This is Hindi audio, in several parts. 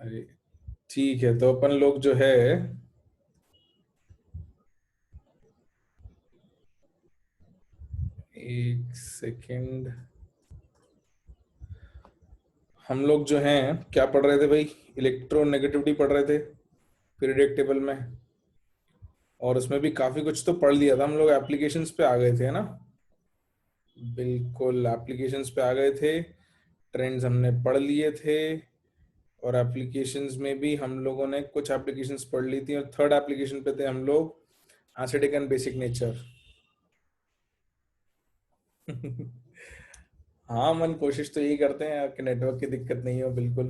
अरे ठीक है, तो अपन लोग जो है, एक सेकंड, हम लोग जो हैं क्या पढ़ रहे थे भाई? इलेक्ट्रोनेगेटिविटी पढ़ रहे थे पीरियोडिक टेबल में। और उसमें भी काफी कुछ तो पढ़ लिया था हम लोग, एप्लीकेशंस पे आ गए थे, है ना? बिल्कुल एप्लीकेशंस पे आ गए थे, ट्रेंड्स हमने पढ़ लिए थे। और एप्लीकेशंस में भी हम लोगों ने कुछ एप्लीकेशंस पढ़ ली थी, और थर्ड एप्लीकेशन पे थे हम लोग, एसिडिक एंड बेसिक नेचर। हाँ मन, कोशिश तो यही करते हैं कि नेटवर्क की दिक्कत नहीं हो, बिल्कुल।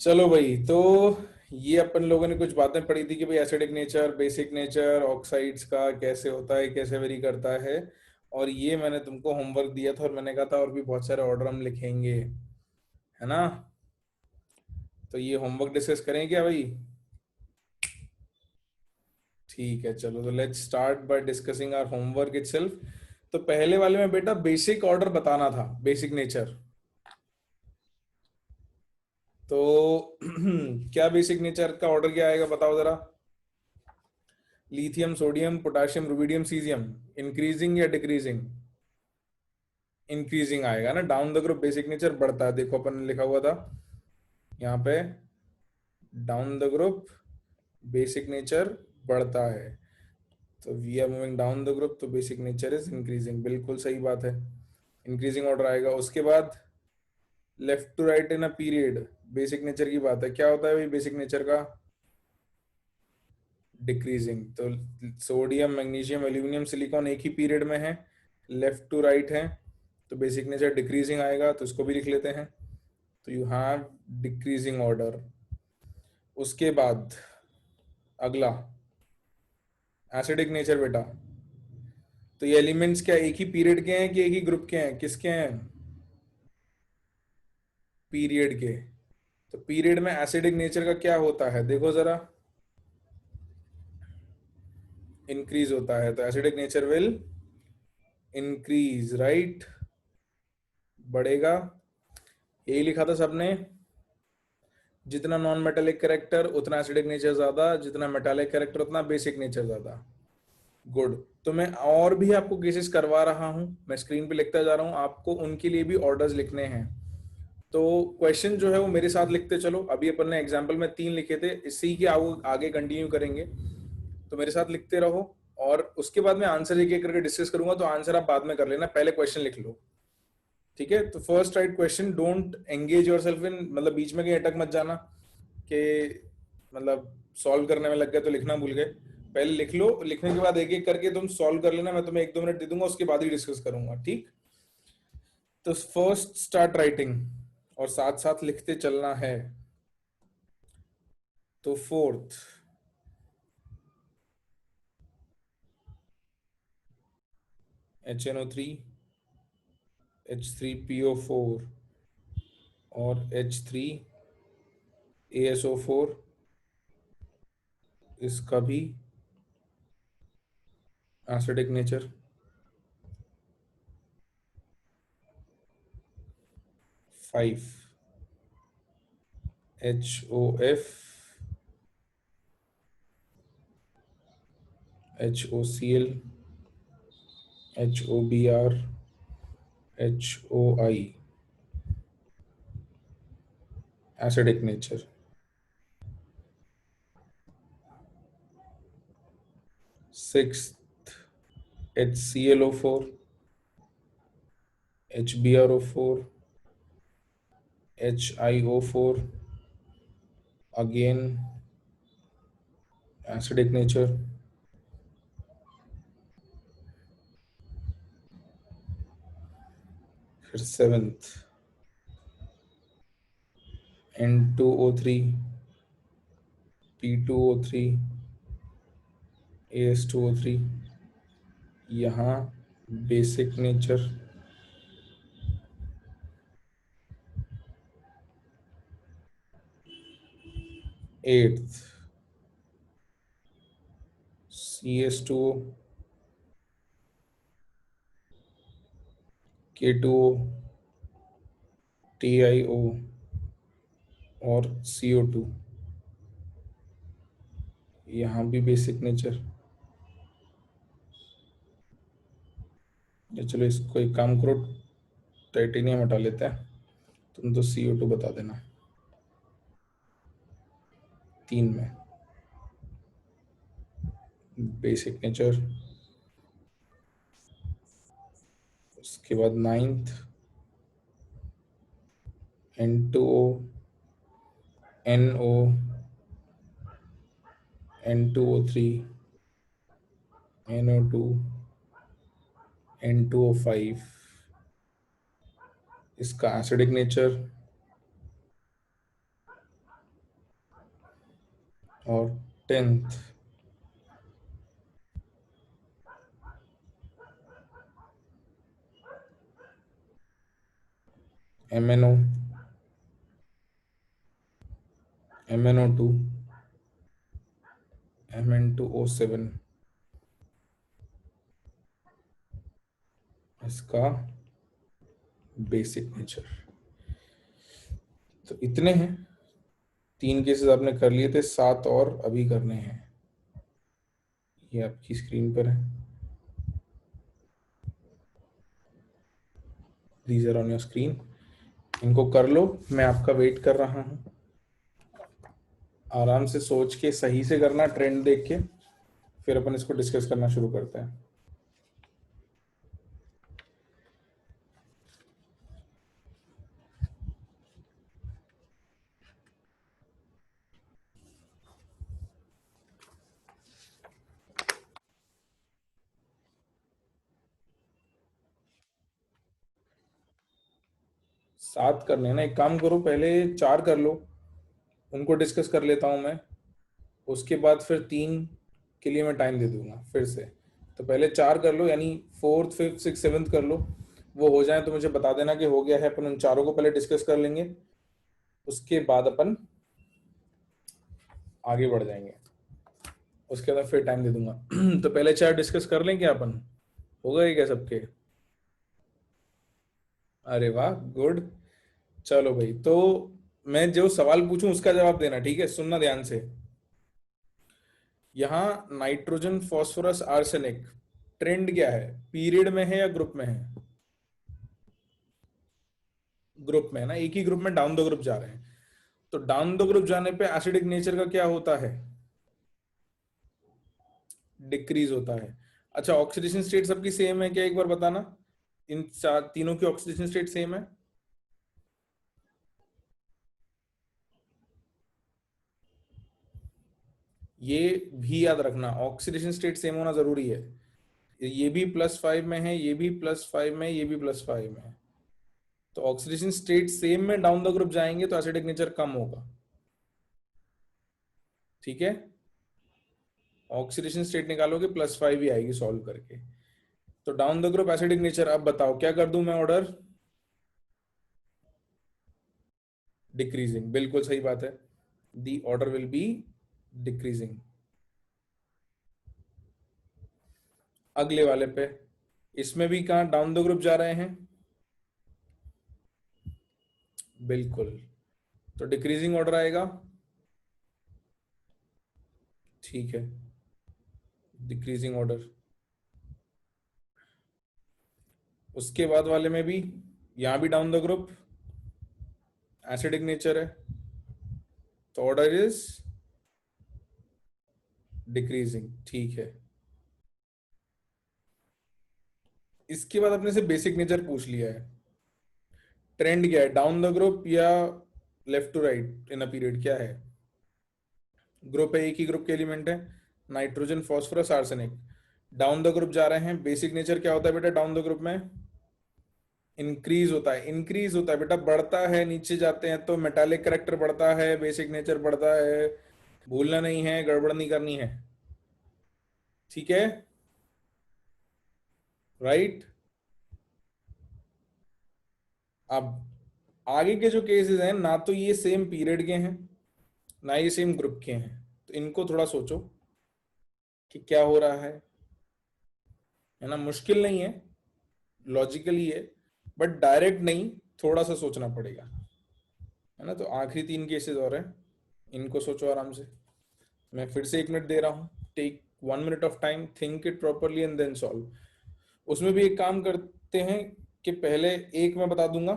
चलो भाई, तो ये अपन लोगों ने कुछ बातें पढ़ी थी कि भाई acidic nature, basic nature, oxides का कैसे होता है, कैसे वेरी करता है। और ये मैंने तुमको होमवर्क दिया था, और मैंने कहा था और भी बहुत सारे ऑर्डर हम लिखेंगे, है ना? तो ये होमवर्क डिस्कस करें क्या भाई? ठीक है, चलो, तो let's start by discussing our homework itself. तो पहले वाले में बेटा बेसिक ऑर्डर बताना था, बेसिक नेचर। तो क्या बेसिक नेचर का ऑर्डर क्या आएगा, बताओ जरा। Lithium, sodium, potassium, rubidium, caesium, increasing या डिक्रीजिंग? इंक्रीजिंग आएगा ना। Down the group basic nature बढ़ता है, देखो अपन ने लिखा हुआ था यहाँ पे, down the group basic nature बढ़ता है। तो we are moving down the group, तो बेसिक नेचर इज इंक्रीजिंग, बिल्कुल सही बात है। इंक्रीजिंग ऑर्डर आएगा। उसके बाद left to right in a period, basic nature की बात है, क्या होता है भाई बेसिक नेचर का? डिक्रीजिंग। तो सोडियम, मैग्नीशियम, एल्यूमिनियम, सिलिकॉन एक ही पीरियड में है, लेफ्ट टू राइट है, तो बेसिक नेचर डिक्रीजिंग आएगा, तो इसको भी लिख लेते हैं। तो यू हैव डिक्रीजिंग ऑर्डर। उसके बाद अगला एसिडिक नेचर बेटा। तो ये एलिमेंट्स क्या एक ही पीरियड के हैं कि एक ही ग्रुप के हैं, किसके हैं? पीरियड के। तो पीरियड में एसिडिक नेचर का क्या होता है, देखो जरा। इंक्रीज होता है, तो acidic nature will increase, right, बढ़ेगा। यही लिखा था सबने। जितना नॉन मेटालिक कैरेक्टर उतना एसिडिक नेचर ज्यादा, जितना मेटालिक कैरेक्टर उतना बेसिक नेचर ज्यादा। गुड। तो मैं और भी आपको केसेस करवा रहा हूं, मैं स्क्रीन पे लिखता जा रहा हूं, आपको उनके लिए भी ऑर्डर्स लिखने हैं। तो क्वेश्चन जो है वो मेरे साथ लिखते चलो। अभी अपन ने एग्जाम्पल में 3 लिखे थे, इसी के आगे कंटिन्यू करेंगे। तो मेरे साथ लिखते रहो, और उसके बाद मैं आंसर एक एक करके डिस्कस करूंगा, तो आंसर आप बाद में कर लेना, पहले क्वेश्चन लिख लो। ठीक है? तो first right question, don't engage your self in, मतलब बीच में कहीं अटक मत जाना कि मतलब सॉल्व करने में लग गए तो लिखना भूल गए। पहले लिख लो, लिखने के बाद एक एक करके तुम सॉल्व कर लेना, मैं तुम्हें 1-2 मिनट दे दूंगा, उसके बाद ही डिस्कस करूंगा, ठीक? तो फर्स्ट स्टार्ट राइटिंग, और साथ साथ लिखते चलना है। तो फोर्थ, HNO3, H3PO4 और H3ASO4, इसका भी acidic nature. 5, HOF, HOCl, HOBr, HOI, acidic nature. 6, HClO4, HbRO4, HiO4, again acidic nature। फिर सेवेंथ, N2O3, P2O3, AS2O3, यहाँ basic nature. Eighth, CS2O, K2O, TiO, और CO2, यहाँ भी बेसिक नेचर। चलो इसको एक काम करो, टाइटेनियम हटा लेते हैं, तुम तो CO2 बता देना 3 में बेसिक नेचर। उसके बाद 9th N2O, NO, N2O3, NO2, N2O5, इसका एसिडिक नेचर। और 10th MNO, MNO2, Mn2O7, इसका बेसिक नेचर। तो इतने हैं, 3 केसेस आपने कर लिए थे, 7 और अभी करने हैं। ये आपकी स्क्रीन पर है, these are on your screen. इनको कर लो, मैं आपका वेट कर रहा हूं। आराम से सोच के सही से करना, ट्रेंड देख के, फिर अपन इसको डिस्कस करना शुरू करते हैं। सात करने हैं ना, एक काम करो, पहले 4 कर लो, उनको डिस्कस कर लेता हूं मैं, उसके बाद फिर 3 के लिए मैं टाइम दे दूंगा फिर से। तो पहले 4 कर लो, यानी 4th 5th 6th 7th कर लो, वो हो जाए तो मुझे बता देना कि हो गया है। अपन उन चारों को पहले डिस्कस कर लेंगे, उसके बाद अपन आगे बढ़ जाएंगे, उसके बाद फिर टाइम दे दूंगा। तो पहले 4 डिस्कस कर लें क्या अपन, हो गए क्या सबके? अरे वाह, गुड। चलो भाई, तो मैं जो सवाल पूछूं उसका जवाब देना, ठीक है? सुनना ध्यान से। यहाँ नाइट्रोजन फास्फोरस आर्सेनिक, ट्रेंड क्या है, पीरियड में है या ग्रुप में है? ग्रुप में है ना, एक ही ग्रुप में डाउन द ग्रुप जा रहे हैं। तो डाउन द ग्रुप जाने पे एसिडिक नेचर का क्या होता है? डिक्रीज होता है। अच्छा, ऑक्सीडेशन स्टेट सबकी सेम है क्या, एक बार बताना? इन तीनों की ऑक्सीडेशन स्टेट सेम है? ये भी याद रखना, ऑक्सीडेशन स्टेट सेम होना जरूरी है। ये भी +5 में है, ये भी +5 में, ये भी +5 में है। तो ऑक्सीडेशन स्टेट सेम में डाउन द ग्रुप जाएंगे तो एसिडिक नेचर कम होगा, ठीक है? ऑक्सीडेशन स्टेट निकालोगे +5 ही आएगी सॉल्व करके। तो down the group acidic nature, अब बताओ क्या कर दूं मैं ऑर्डर? डिक्रीजिंग, बिल्कुल सही बात है, दी ऑर्डर विल बी डिक्रीजिंग। अगले वाले पे, इसमें भी कहा डाउन द ग्रुप जा रहे हैं, बिल्कुल, तो डिक्रीजिंग ऑर्डर आएगा, ठीक है, डिक्रीजिंग ऑर्डर। उसके बाद वाले में भी, यहां भी down the group acidic nature है, तो ऑर्डर इज डिक्रीजिंग, ठीक है। इसके बाद अपने से बेसिक नेचर पूछ लिया है, ट्रेंड क्या है, डाउन द ग्रुप या left to right in a period, क्या है? ग्रुप है, एक ही ग्रुप के एलिमेंट है, nitrogen phosphorus arsenic, down the group जा रहे हैं। बेसिक नेचर क्या होता है बेटा डाउन द ग्रुप में? इंक्रीज होता है, इंक्रीज होता है बेटा, बढ़ता है, नीचे जाते हैं तो मेटालिक करेक्टर बढ़ता है, बेसिक नेचर बढ़ता है, भूलना नहीं है, गड़बड़ नहीं करनी है, ठीक है? राइट। अब आगे के जो केसेस हैं ना, तो ये सेम पीरियड के हैं, ना ये सेम ग्रुप के हैं, तो इनको थोड़ा सोचो कि क्या हो रहा है ना? मुश्किल नहीं है, लॉजिकली है, बट डायरेक्ट नहीं, थोड़ा सा सोचना पड़ेगा। है ना। तो आखिरी 3 केसेस और हैं, इनको सोचो आराम से। मैं फिर से 1 मिनट दे रहा हूँ, take 1 minute of time, think it properly and then solve. उसमें भी एक काम करते हैं कि पहले एक मैं बता दूंगा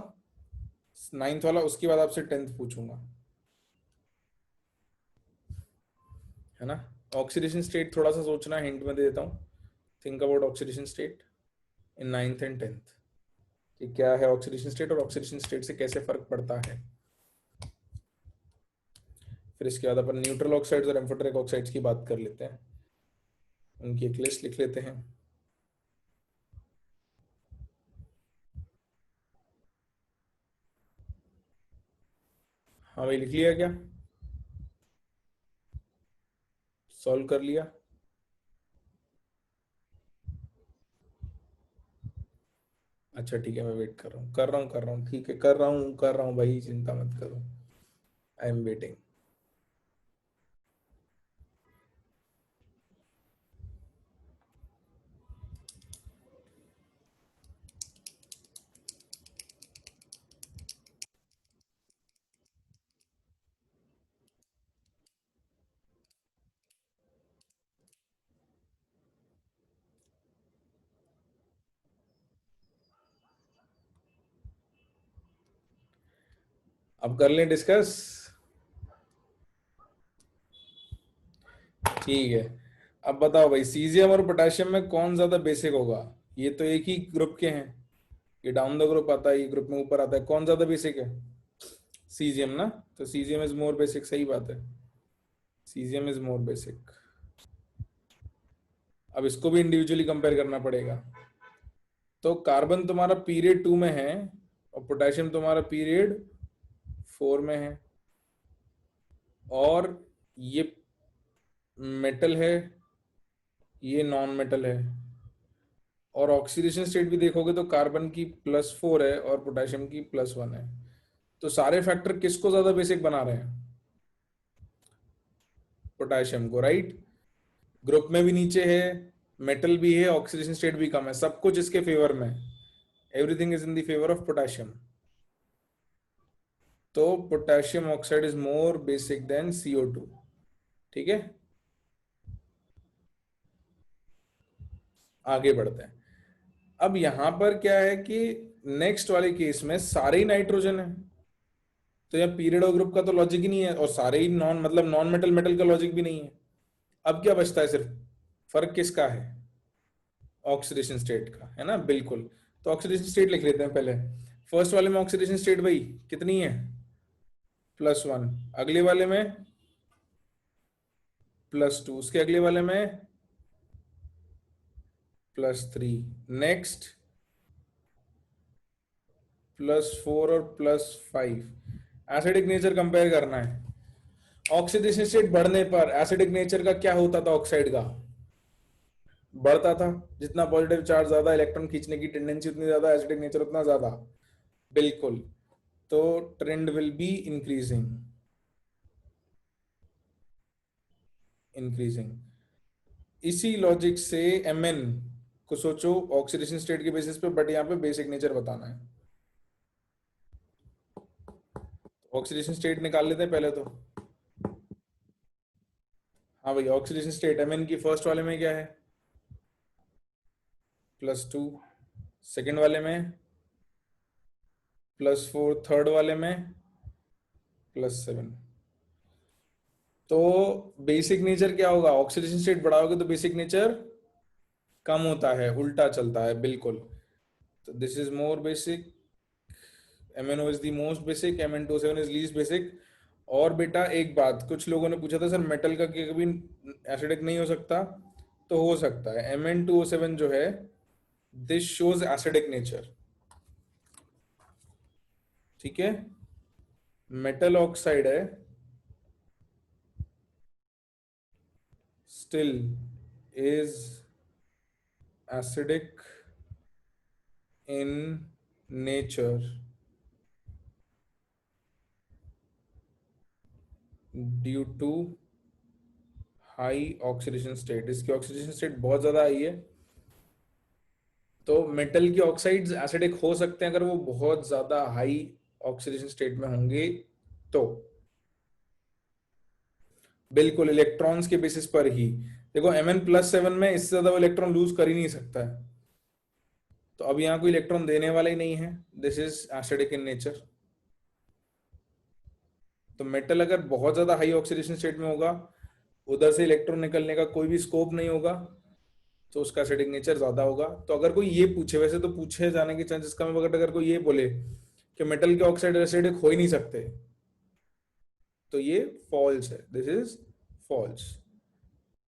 9th वाला, उसके बाद आपसे 10th पूछूंगा, है ना। ऑक्सीडेशन स्टेट थोड़ा सा सोचना, हिंट में दे देता हूँ। Think about oxidation state in 9th and 10th, कि क्या है ऑक्सीडेशन स्टेट और ऑक्सीडेशन स्टेट से कैसे फर्क पड़ता है। फिर इसके बाद अपन न्यूट्रल ऑक्साइड्स और एम्फोटेरिक ऑक्साइड्स की बात कर लेते हैं, उनकी एक लिस्ट लिख लेते हैं। हाँ भाई, लिख लिया क्या? सॉल्व कर लिया? अच्छा ठीक है, मैं वेट कर रहा हूँ, ठीक है, कर रहा हूँ भाई, चिंता मत करो, आई एम वेटिंग। अब कर लें डिस्कस। ठीक है, अब बताओ भाई, सीजियम और पोटेशियम में कौन ज्यादा बेसिक होगा? ये तो एक ही ग्रुप के हैं, ये डाउन द ग्रुप आता है, ये ग्रुप में ऊपर आता है, कौन ज्यादा बेसिक है? सीजियम ना। तो सीजियम इज मोर बेसिक, सही बात है, सीजियम इज मोर बेसिक। अब इसको भी इंडिविजुअली कंपेयर करना पड़ेगा। तो कार्बन तुम्हारा पीरियड 2 में है और पोटेशियम तुम्हारा पीरियड 4 में है, और ये मेटल है, ये नॉन मेटल है। और ऑक्सीडेशन स्टेट भी देखोगे तो कार्बन की +4 है और पोटेशियम की +1 है। तो सारे फैक्टर किसको ज्यादा बेसिक बना रहे हैं? पोटेशियम को, राइट। ग्रुप में भी नीचे है, मेटल भी है, ऑक्सीडेशन स्टेट भी कम है, सब कुछ इसके फेवर में, everything is in the favour of potassium. तो potassium oxide is more basic than CO2। ठीक है, आगे बढ़ते हैं। अब यहां पर क्या है कि नेक्स्ट वाले केस में सारे ही नाइट्रोजन है, तो यहाँ पीरियड और ग्रुप का तो लॉजिक ही नहीं है, और सारे ही नॉन, मतलब नॉन मेटल मेटल का लॉजिक भी नहीं है। अब क्या बचता है सिर्फ? फर्क किसका है? ऑक्सीडेशन स्टेट का, है ना, बिल्कुल। तो ऑक्सीडेशन स्टेट लिख लेते हैं पहले। फर्स्ट वाले में ऑक्सीडेशन स्टेट भाई कितनी है? +1। अगले वाले में +2। उसके अगले वाले में +3। नेक्स्ट +4 और +5। एसिडिक नेचर कंपेयर करना है। ऑक्सीडेशन स्टेट बढ़ने पर एसिडिक नेचर का क्या होता था? ऑक्साइड का बढ़ता था, जितना पॉजिटिव चार्ज ज्यादा, इलेक्ट्रॉन खींचने की टेंडेंसी उतनी ज्यादा, एसिडिक नेचर उतना ज्यादा, बिल्कुल। तो trend will be increasing, increasing. इसी लॉजिक से Mn को सोचो ऑक्सीडेशन स्टेट के बेसिस पे, बट यहाँ पे बेसिक नेचर बताना है। ऑक्सीडेशन स्टेट निकाल लेते हैं पहले तो। हाँ भाई, ऑक्सीडेशन स्टेट Mn की फर्स्ट वाले में क्या है? +2। सेकेंड वाले में +4। थर्ड वाले में +7। तो बेसिक नेचर क्या होगा? ऑक्सीडेशन स्टेट बढ़ाओगे तो बेसिक नेचर कम होता है, उल्टा चलता है, बिल्कुल। तो this is more basic, MnO is the most basic, Mn2O7 is least basic. और बेटा एक बात, कुछ लोगों ने पूछा था सर मेटल का कि कभी एसिडिक नहीं हो सकता, तो हो सकता है। Mn2O7 जो है, दिस शोज एसिडिक नेचर, ठीक है। मेटल ऑक्साइड है, still is acidic in nature due to high oxidation state. इसकी ऑक्सीडेशन स्टेट बहुत ज्यादा हाई है। तो मेटल की ऑक्साइड्स एसिडिक हो सकते हैं अगर वो बहुत ज्यादा हाई ऑक्सीडेशन स्टेट में होंगे, तो बिल्कुल इलेक्ट्रॉन्स के बेसिस पर ही। देखो Mn+7 में इससे ज्यादा वो इलेक्ट्रॉन लूज कर ही नहीं सकता है, तो अब यहाँ कोई इलेक्ट्रॉन देने वाला ही नहीं है। This is acidic in nature. तो मेटल अगर बहुत ज्यादा हाई ऑक्सीडेशन स्टेट में होगा, उधर से इलेक्ट्रॉन निकलने का कोई भी स्कोप नहीं होगा, तो उसका एसिडिक नेचर ज्यादा होगा। तो अगर कोई ये पूछे, वैसे तो पूछे जाने के चांसेस कम है, मगर अगर कोई ये बोले कि मेटल के ऑक्साइड एसिडिक हो ही नहीं सकते, तो ये फॉल्स है। This is false.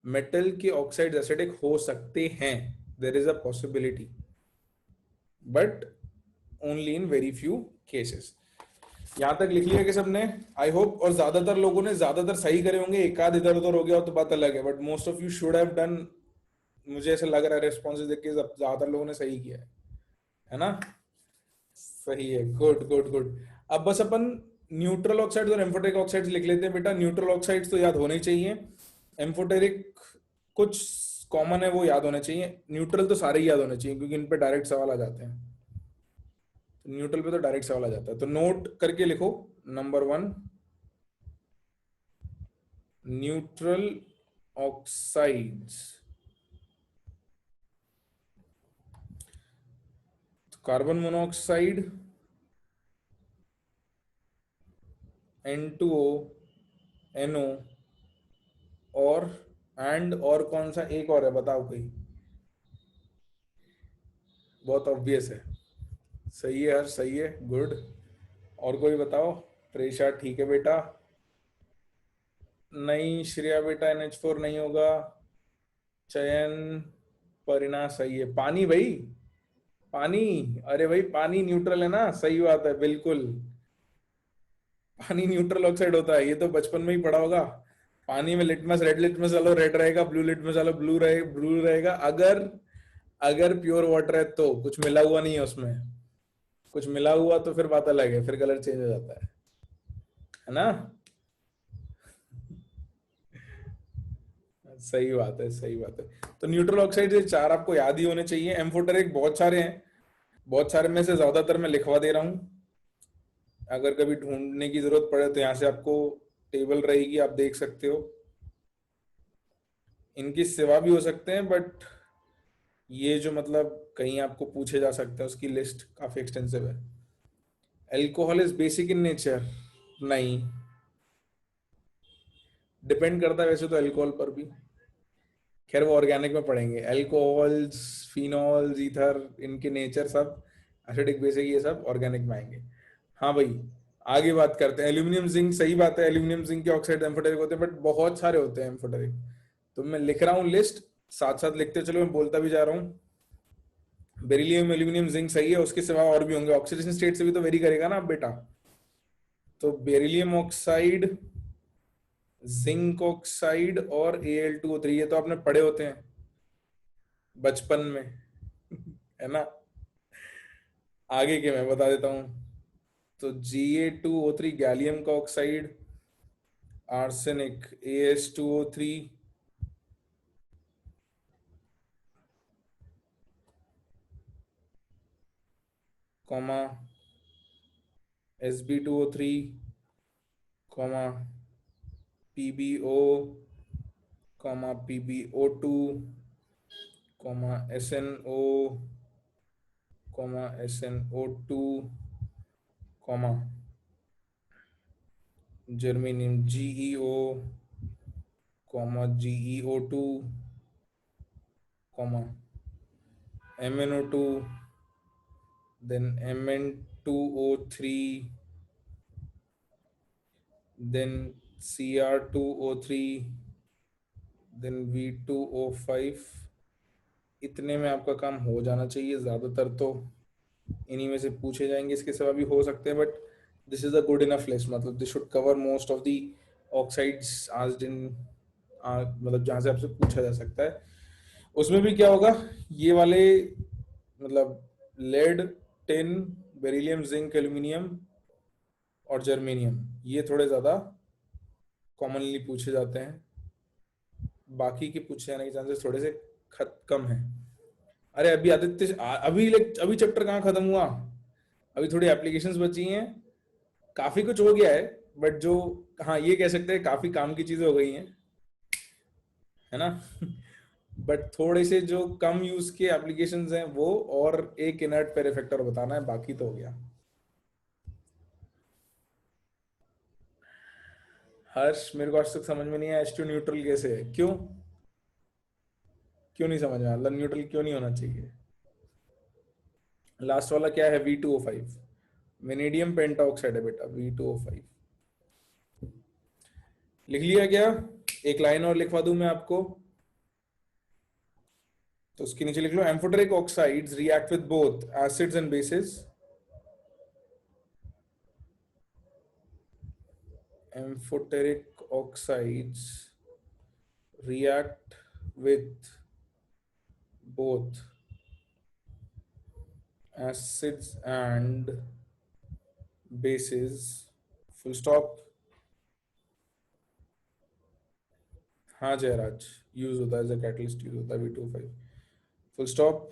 मेटल के ऑक्साइड एसिडिक हो सकते हैं, there is a possibility, but only in very few cases. यहां तक लिख लिया कि सबने, आई होप। और ज्यादातर लोगों ने ज्यादातर सही करे होंगे, एक आध इधर उधर हो गया हो तो बात अलग है, but most of you should have done. मुझे ऐसा लग रहा है रेस्पॉन्सेज देख के ज्यादातर लोगों ने सही किया है ना? सही है, गुड गुड गुड। अब बस अपन न्यूट्रल ऑक्साइड्स और एम्फोटेरिक ऑक्साइड्स लिख लेते हैं बेटा। न्यूट्रल ऑक्साइड्स तो याद होने चाहिए, एम्फोटेरिक कुछ कॉमन है वो याद होने चाहिए, न्यूट्रल तो सारे ही याद होने चाहिए क्योंकि इन पे डायरेक्ट सवाल आ जाते हैं। तो न्यूट्रल पे तो डायरेक्ट सवाल आ जाता है, तो नोट करके लिखो। Number 1, neutral oxides. Carbon monoxide, N2O, NO, और कौन सा एक और है बताओ कोई? बहुत ऑब्वियस है। सही है हर, सही है, गुड। और कोई बताओ? प्रेशा ठीक है बेटा। नहीं श्रेया बेटा, NH4 नहीं होगा। चयन, परिणा सही है। पानी भाई, पानी। अरे भाई पानी न्यूट्रल है ना, सही बात है बिल्कुल। पानी न्यूट्रल ऑक्साइड होता है, ये तो बचपन में ही पढ़ा होगा। पानी में लिटमस, रेड लिटमस वाला रेड रहेगा, ब्लू लिटमस वाला ब्लू रहेगा। अगर अगर प्योर वाटर है तो कुछ मिला हुआ नहीं है उसमें, कुछ मिला हुआ तो फिर बात अलग है, फिर कलर चेंज हो जाता है ना? सही बात है, सही बात है। तो न्यूट्रल ऑक्साइड ये चार आपको याद ही होने चाहिए। एम्फोटेरिक बहुत सारे हैं, बहुत सारे में से ज्यादातर मैं लिखवा दे रहा हूँ। अगर कभी ढूंढने की जरूरत पड़े तो यहाँ से आपको टेबल रहेगी, आप देख सकते हो। इनकी सिवा भी हो सकते हैं, बट ये जो मतलब कहीं आपको पूछे जा सकते हैं उसकी लिस्ट काफी एक्सटेंसिव है। Alcohol is basic in nature, नहीं। डिपेंड करता है वैसे तो एल्कोहल पर भी, खैर वो ऑर्गेनिक में पढ़ेंगे। एल्कोहल्स, फिनॉल्स, ईथर, इनके नेचर सब एसिडिक बेसिक, ये सब ऑर्गेनिक में आएंगे। हाँ भाई, आगे बात करते हैं। एल्यूमिनियम जिंक, सही बात है, एल्यूमिनियम जिंक के ऑक्साइड एम्फोटेरिक होते हैं, बट बहुत सारे होते हैं एम्फोटेरिक। तो मैं लिख रहा हूँ लिस्ट, साथ साथ लिखते चलो, मैं बोलता भी जा रहा हूँ। बेरिलियम, एल्यूमिनियम, जिंक सही है, उसके सिवा और भी होंगे। ऑक्सीडेशन स्टेट से भी तो वेरी करेगा ना बेटा। तो बेरिलियम ऑक्साइड, जिंक ऑक्साइड और Al2O3, ये तो आपने पढ़े होते हैं बचपन में है ना? आगे के मैं बता देता हूं। तो Ga2O3 गैलियम का oxide, arsenic As2O3, comma Sb2O3, comma PbO, comma PbO2, comma SnO, comma SnO2, comma germanium GeO, comma GeO2, comma MnO2, then Mn2O3, then Cr2O3, then V2O5। इतने में आपका काम हो जाना चाहिए। ज्यादातर तो इन्हीं में से पूछे जाएंगे, इसके सिवा भी हो सकते हैं, but this is a good enough list. मतलब this should cover most of the oxides asked in, मतलब जहां से आपसे पूछा जा सकता है। उसमें भी क्या होगा, ये वाले मतलब lead, tin, beryllium, zinc, aluminium और जर्मेनियम, ये थोड़े ज्यादा कॉमनली पूछे जाते हैं। बाकी के पूछे जाने के चांसेस थोड़े से कम है। अरे अभी आदित्य, अभी चैप्टर कहाँ खत्म हुआ? अभी थोड़ी एप्लीकेशंस बची हैं, काफी कुछ हो गया है। बट जो, हाँ ये कह सकते हैं काफी काम की चीजें हो गई हैं, है ना। बट थोड़े से जो कम यूज के एप्लीकेशंस हैं वो, और एक इनर्ट पेर इफेक्टर बताना है, बाकी तो हो गया। हर्ष, मेरे को आज तक समझ में नहीं आया H2 न्यूट्रल कैसे है, क्यों? क्यों नहीं समझ में आया, मतलब न्यूट्रल क्यों नहीं होना चाहिए? लास्ट वाला क्या है? V2O5, वेनेडियम पेंटाऑक्साइड है बेटा, V2O5। लिख लिया क्या? एक लाइन और लिखवा दूं मैं आपको, तो उसके नीचे लिख लो, amphoteric oxides react with both acids and bases. Amphoteric oxides react with both acids and bases, full stop। हाँ जयराज, यूज होता है एज अ कैटलिस्ट, यूज होता है V2O5, full stop.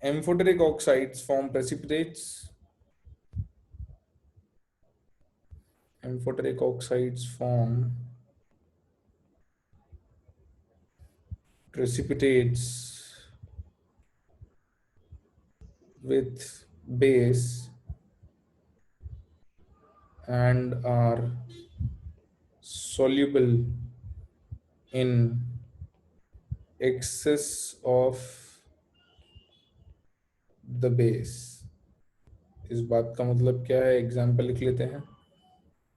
Amphoteric oxides form precipitates, amphoteric oxides form precipitates with base and are soluble in excess of the base। इस बात का मतलब क्या है, एग्जाम्पल लिख लेते हैं।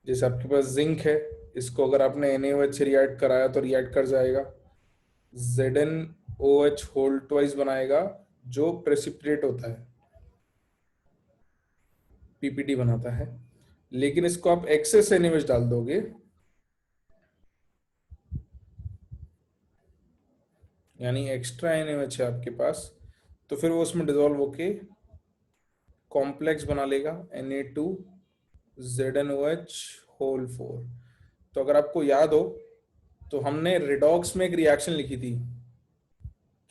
जैसे आपके पास जिंक है, इसको अगर आपने NaOH से रिएक्ट कराया तो रिएक्ट कर जाएगा, ZnOH होल ट्वाइस बनाएगा, जो प्रेसिपिटेट होता है, PPT बनाता है। लेकिन इसको आप एक्सेस NaOH डाल दोगे, यानी एक्स्ट्रा NaOH है आपके पास, तो फिर वो उसमें डिजोल्व होके कॉम्प्लेक्स बना लेगा, Na2ZnOH होल 4। तो अगर आपको याद हो तो हमने रिडॉक्स में एक रिएक्शन लिखी थी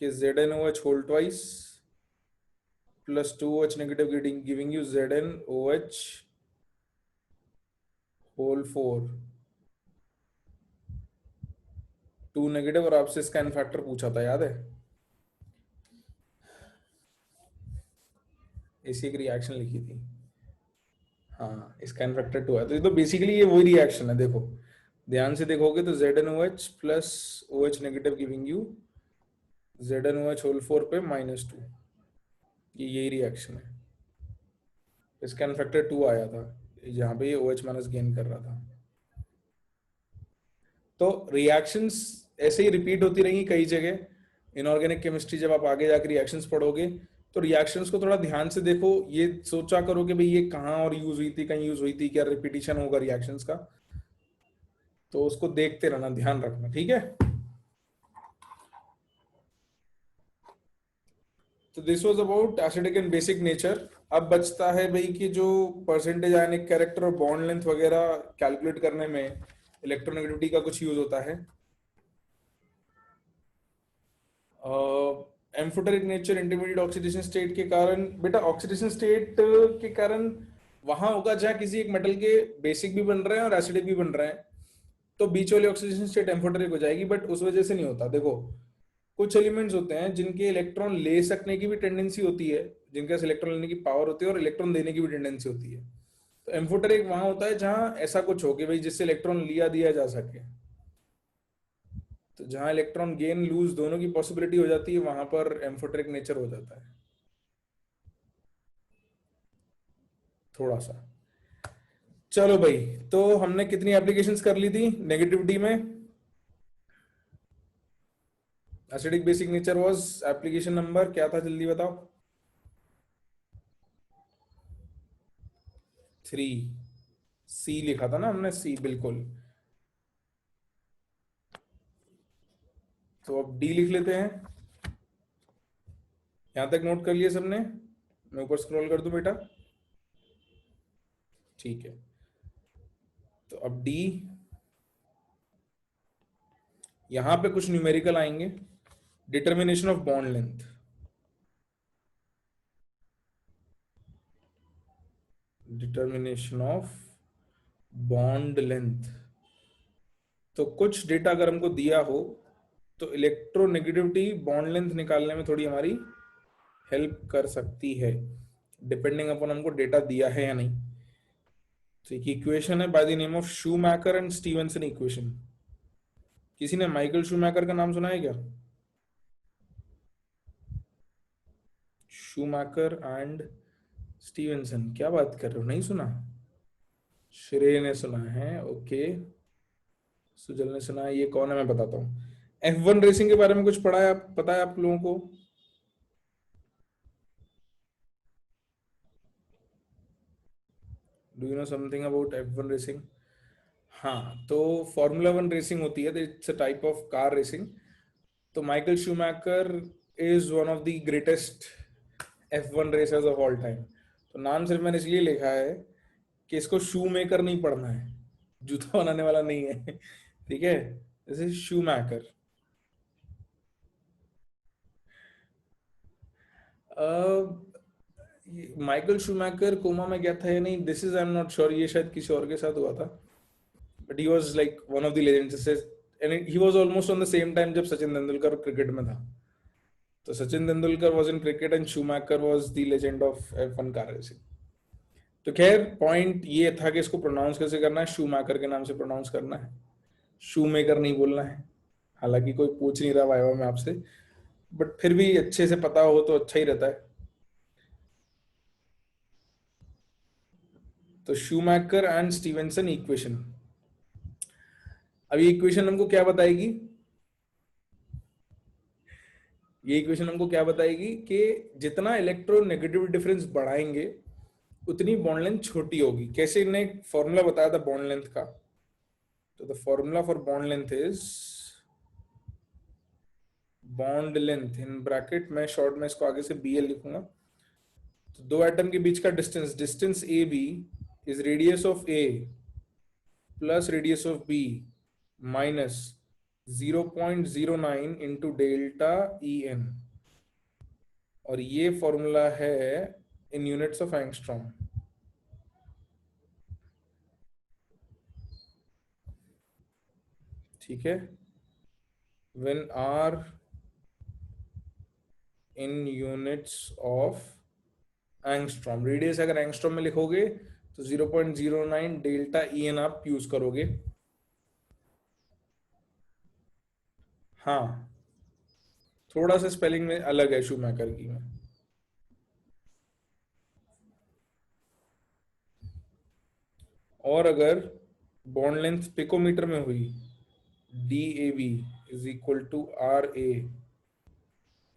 कि ZnOH whole twice plus 2OH negative giving you ZnOH whole 4, 2 negative, और आपसे इसका एन फैक्टर पूछा था, याद है? ऐसी एक रिएक्शन लिखी थी। हाँ, इसका एन फैक्टर 2 है, तो ये तो बेसिकली ये वही रिएक्शन है। देखो ध्यान से देखोगे तो ZnOH plus OH negative giving you ZnOH whole 4 पे -2, ये यही रिएक्शन है। इसका एन फैक्टर 2 आया था, जहां पे ये OH माइनस गेन कर रहा था। तो रिएक्शंस ऐसे ही रिपीट होती रहेंगी कई जगह। इनऑर्गेनिक केमिस्ट्री जब आप आगे जाकर रिएक्शंस पढ़ोगे तो रिएक्शंस को थोड़ा ध्यान से देखो, ये सोचा करो कि भाई ये कहाँ और यूज हुई थी, कहीं यूज हुई थी, क्या रिपीटिशन होगा रिएक्शंस का, तो उसको देखते रहना, ध्यान रखना, ठीक है। तो this was about acidic and basic nature. अब बचता है भाई कि जो परसेंटेज आयनिक कैरेक्टर और बॉन्ड लेंथ वगैरह कैलकुलेट करने में इलेक्ट्रोनेगेटिविटी का कुछ यूज होता है। Amphoteric nature intermediate oxidation state के कारण, बेटा ऑक्सीडेशन स्टेट के कारण वहां होगा जहां किसी एक मेटल के बेसिक भी बन रहे हैं और एसिडिक भी बन रहे हैं, तो बीच वाली ऑक्सीडेशन स्टेट एम्फोटेरिक हो जाएगी। बट उस वजह से नहीं होता। देखो कुछ एलिमेंट्स होते हैं जिनके इलेक्ट्रॉन ले सकने की भी टेंडेंसी होती है, जिनके पास इलेक्ट्रॉन लेने की पावर होती है और इलेक्ट्रॉन देने की भी टेंडेंसी होती है। तो एम्फोटेरिक वहां होता है जहां ऐसा कुछ हो कि भाई जिससे इलेक्ट्रॉन लिया दिया जा सके। तो जहां इलेक्ट्रॉन गेन लूज दोनों की पॉसिबिलिटी हो जाती है, वहां पर एम्फोटेरिक नेचर हो जाता है थोड़ा सा। चलो भाई, तो हमने कितनी एप्लीकेशंस कर ली थी नेगेटिविटी में? Acidic basic nature was application number क्या था, जल्दी बताओ? 3। सी लिखा था ना हमने, सी बिल्कुल। तो अब डी लिख लेते हैं। यहां तक नोट कर लिया सबने? मैं ऊपर स्क्रॉल कर दूं बेटा? ठीक है। तो अब डी, यहां पे कुछ न्यूमेरिकल आएंगे। Determination of bond length, determination of bond length. तो कुछ डेटा अगर हमको दिया हो तो इलेक्ट्रोनेगेटिविटी बॉन्ड लेंथ निकालने में थोड़ी हमारी हेल्प कर सकती है, डिपेंडिंग अपॉन हमको डेटा दिया है या नहीं। तो एक इक्वेशन है by the name of Schumacher and Stevenson equation. किसी ने माइकल शूमैकर का नाम सुना है क्या? शूमैकर एंड स्टीवेंसन, क्या बात कर रहे हो, नहीं सुना? श्रेय ने सुना है, ओके। सुजल ने सुना है, ये कौन है मैं बताता हूँ। F1 रेसिंग के बारे में कुछ पढ़ा है, पता है आप लोगों को? Do you know something about F1 racing? हाँ, तो फॉर्मूला वन रेसिंग होती है, it's a type of car racing. तो Michael Schumacher is one of the greatest F1 racers of all time. तो नाम सिर्फ मैंने इसलिए लिखा है कि इसको शू मेकर नहीं पढ़ना है, जूता बनाने वाला नहीं है। ठीक है, this is Schumacher. Michael Schumacher coma में गया था या नहीं, this is I am not sure, ये शायद किसी और के साथ हुआ था। But he was like one of the legends, and he was almost on the same time जब सचिन तेंदुलकर क्रिकेट में था। तो Sachin Tendulkar was in cricket and Schumacher was the legend of F1 car racing. तो खैर पॉइंट ये था कि इसको प्रोनाउंस कैसे करना है, शूमैकर के नाम से प्रोनाउंस करना है, शू मेकर नहीं बोलना है। हालांकि कोई पूछ नहीं रहा वाइवा में आपसे, बट फिर भी अच्छे से पता हो तो अच्छा ही रहता है। तो शूमैकर एंड स्टीवेंसन इक्वेशन। अब ये इक्वेशन हमको क्या बताएगी? ये इक्वेशन हमको क्या बताएगी कि जितना इलेक्ट्रोनेगेटिव डिफरेंस बढ़ाएंगे उतनी बॉन्ड लेंथ छोटी होगी। कैसे? इन्हें एक फॉर्मूला बताया था बॉन्ड लेंथ का। तो the formula for bond length is bond length in bracket, मैं शॉर्ट में इसको आगे से BL लिखूंगा। तो दो एटम के बीच का distance, distance AB is radius of A plus radius of B minus 0.09 into delta EN। और ये फॉर्मूला है इन यूनिट्स ऑफ एंगस्ट्रॉम। ठीक है, when R in units of angstrom, radius अगर एंगस्ट्रॉम में लिखोगे तो 0.09 डेल्टा EN आप यूज करोगे। हाँ, थोड़ा सा स्पेलिंग में अलग है शूमैकर की में। और अगर बॉन्ड लेंथ पिकोमीटर में हुई, DAB is equal to RA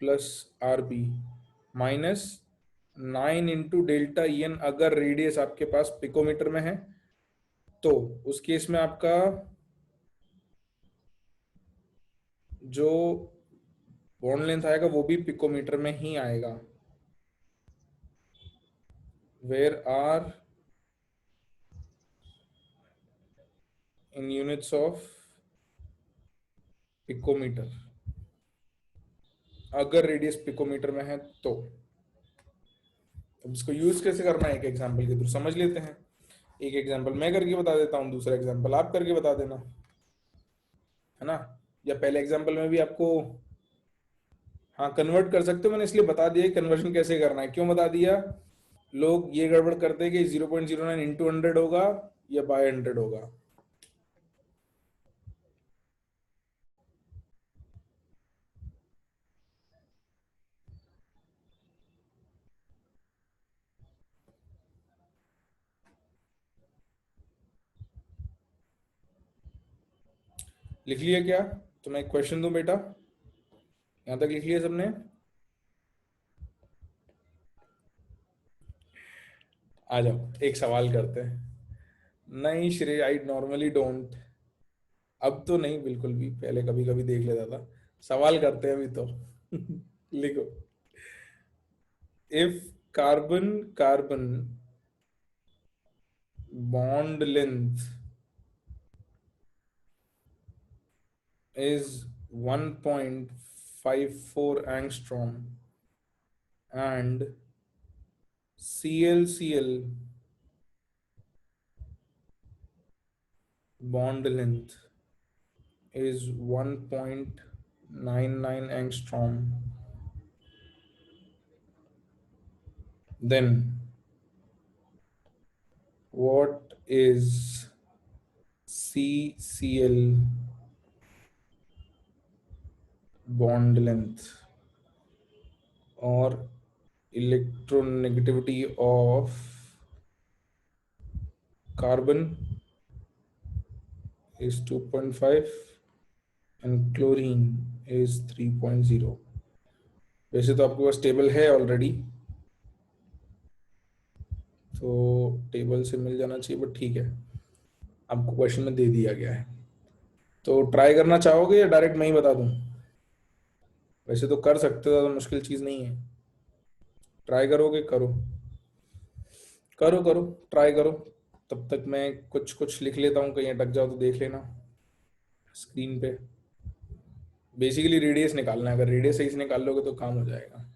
plus RB minus 9 into delta EN, अगर रेडियस आपके पास पिकोमीटर में है तो उस केस में आपका जो बॉन्ड लेंथ आएगा वो भी पिकोमीटर में ही आएगा, where R in units of picometre, अगर रेडियस पिकोमीटर में है तो। अब इसको यूज कैसे करना है एक एग्जांपल के थ्रू समझ लेते हैं। एक एग्जांपल मैं करके बता देता हूँ, दूसरा एग्जांपल आप करके बता देना, है ना? या पहले एग्जांपल में भी आपको, हाँ कन्वर्ट कर सकते हो, मैंने इसलिए बता दिया कन्वर्जन कैसे करना है। क्यों बता दिया? लोग ये गड़बड़ करते हैं कि 0.09 इंटू 100 होगा या बाय 100 होगा। लिख लिया क्या? तो मैं एक क्वेश्चन दूं बेटा, यहां तक लिख लिया सबने? आ जाओ एक सवाल करते हैं। नहीं श्रेय, आई नॉर्मली डोंट। अब तो नहीं बिल्कुल भी, पहले कभी कभी देख लेता था। सवाल करते हैं अभी तो। लिखो, if carbon carbon bond length is 1.54 angstrom and ClCl bond length is 1.99 angstrom, then what is CCl bond length or electronegativity of carbon is 2.5 and chlorine is 3.0. वैसे तो आपके पास टेबल है ऑलरेडी, तो टेबल से मिल जाना चाहिए, बट ठीक है, आपको क्वेश्चन में दे दिया गया है। तो ट्राई करना चाहोगे या डायरेक्ट मैं ही बता दूं? वैसे तो कर सकते हो, ज़्यादा मुश्किल चीज़ नहीं है। ट्राई करोगे? करो करो करो, ट्राई करो। तब तक मैं कुछ कुछ लिख लेता हूँ, कहीं अटक जाओ तो देख लेना स्क्रीन पे। बेसिकली रेडियस निकालना है, अगर रेडियस सही से निकाल लोगे तो काम हो जाएगा।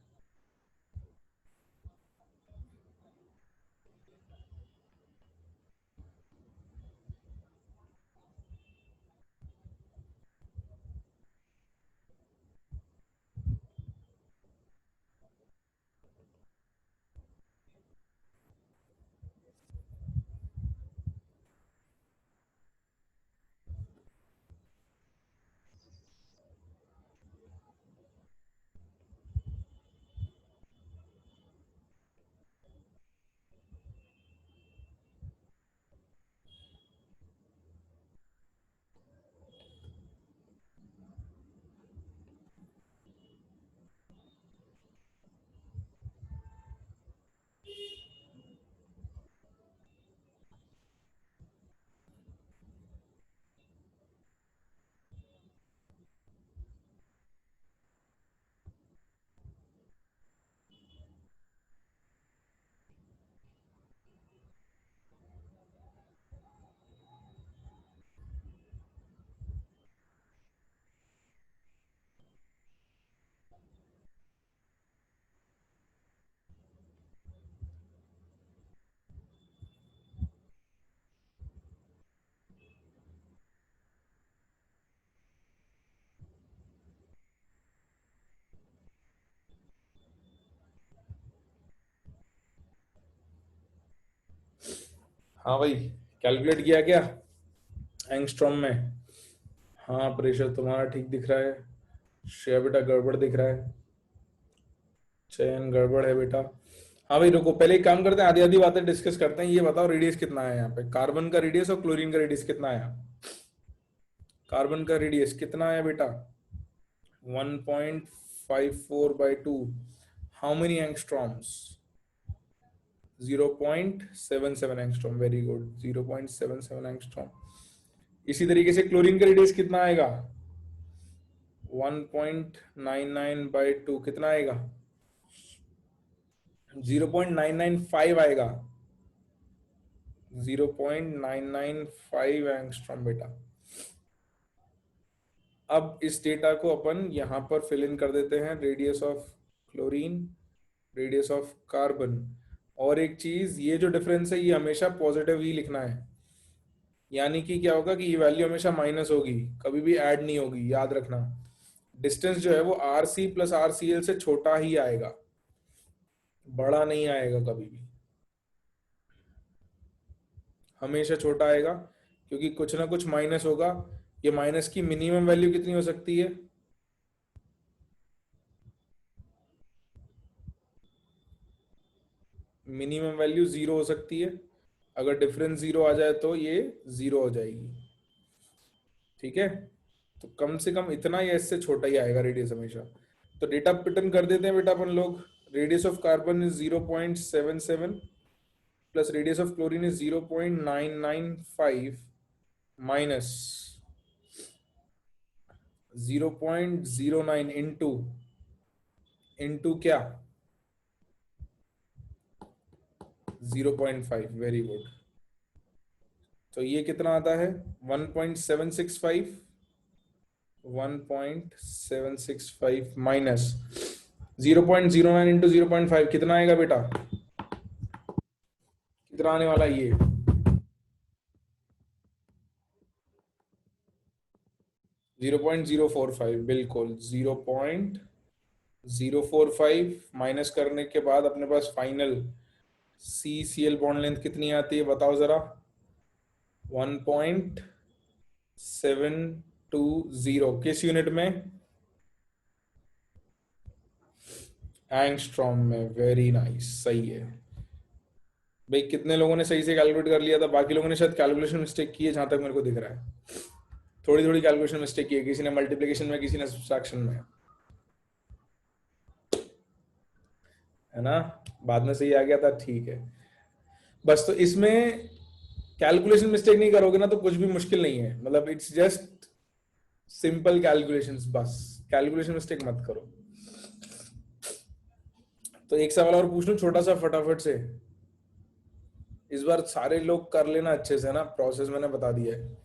हाँ भाई, कैलकुलेट किया क्या एंगस्ट्रॉम में? हाँ, प्रेशर तुम्हारा ठीक दिख रहा है, श्रेया बेटा गड़बड़ दिख रहा है, चयन गड़बड़ है बेटा। हाँ भाई रुको, पहले एक काम करते हैं, आधी आधी बातें डिस्कस करते हैं। ये बताओ रेडियस कितना है यहाँ पे, कार्बन का रेडियस और क्लोरीन का रेडियस कितना आया? कार्बन का रेडियस कितना आया बेटा? 1.54/2। How many angstroms? 0.77 angstrom. Very good, 0.77 angstrom. इसी तरीके से क्लोरीन का रेडियस कितना आएगा? 1.99/2 कितना आएगा? 0.995 आएगा। 0.995 एंगस्ट्रॉम बेटा। अब इस डेटा को अपन यहां पर फिल इन कर देते हैं, radius of chlorine, radius of carbon. और एक चीज, ये जो डिफरेंस है ये हमेशा पॉजिटिव ही लिखना है, यानी कि क्या होगा कि ये वैल्यू हमेशा माइनस होगी, कभी भी ऐड नहीं होगी, याद रखना। डिस्टेंस जो है वो r c plus r c l से छोटा ही आएगा, बड़ा नहीं आएगा कभी भी, हमेशा छोटा आएगा, क्योंकि कुछ ना कुछ माइनस होगा। ये माइनस की मिनिमम वैल्यू कितनी हो सकती है? मिनिमम वैल्यू 0 हो सकती है। अगर डिफरेंस 0 आ जाए तो ये 0 हो जाएगी, ठीक है? तो कम से कम इतना या इससे छोटा ही आएगा रेडियस हमेशा। तो डेटा पिटन कर देते हैं बेटा अपन लोग। Radius of carbon is 0.77 plus radius of chlorine is 0.995 minus 0.09 into क्या? 0.5। Very good. तो ये कितना आता है? 1.765। 1.765 माइनस 0.09 इंटू 0.5 कितना आएगा बेटा? कितना आने वाला है ये? 0.045 बिल्कुल 0.045 माइनस करने के बाद अपने पास फाइनल CCl बॉन्ड लेंथ कितनी आती है बताओ जरा। 1.720 किस यूनिट में? एंगस्ट्रॉम में। वेरी नाइस, सही है भाई। कितने लोगों ने सही से कैलकुलेट कर लिया था? बाकी लोगों ने शायद कैलकुलेशन मिस्टेक की है जहां तक मेरे को दिख रहा है। थोड़ी थोड़ी कैलकुलेशन मिस्टेक की है, किसी ने मल्टीप्लिकेशन में, किसी ने सब्ट्रैक्शन में, है ना। बाद में सही आ गया था, ठीक है। बस तो इसमें कैलकुलेशन मिस्टेक नहीं करोगे ना तो कुछ भी मुश्किल नहीं है, मतलब इट्स जस्ट सिंपल कैलकुलेशंस, बस कैलकुलेशन मिस्टेक मत करो। तो एक सवाल और पूछ लूं छोटा सा फटाफट से, इस बार सारे लोग कर लेना अच्छे से ना, प्रोसेस मैंने बता दिया है।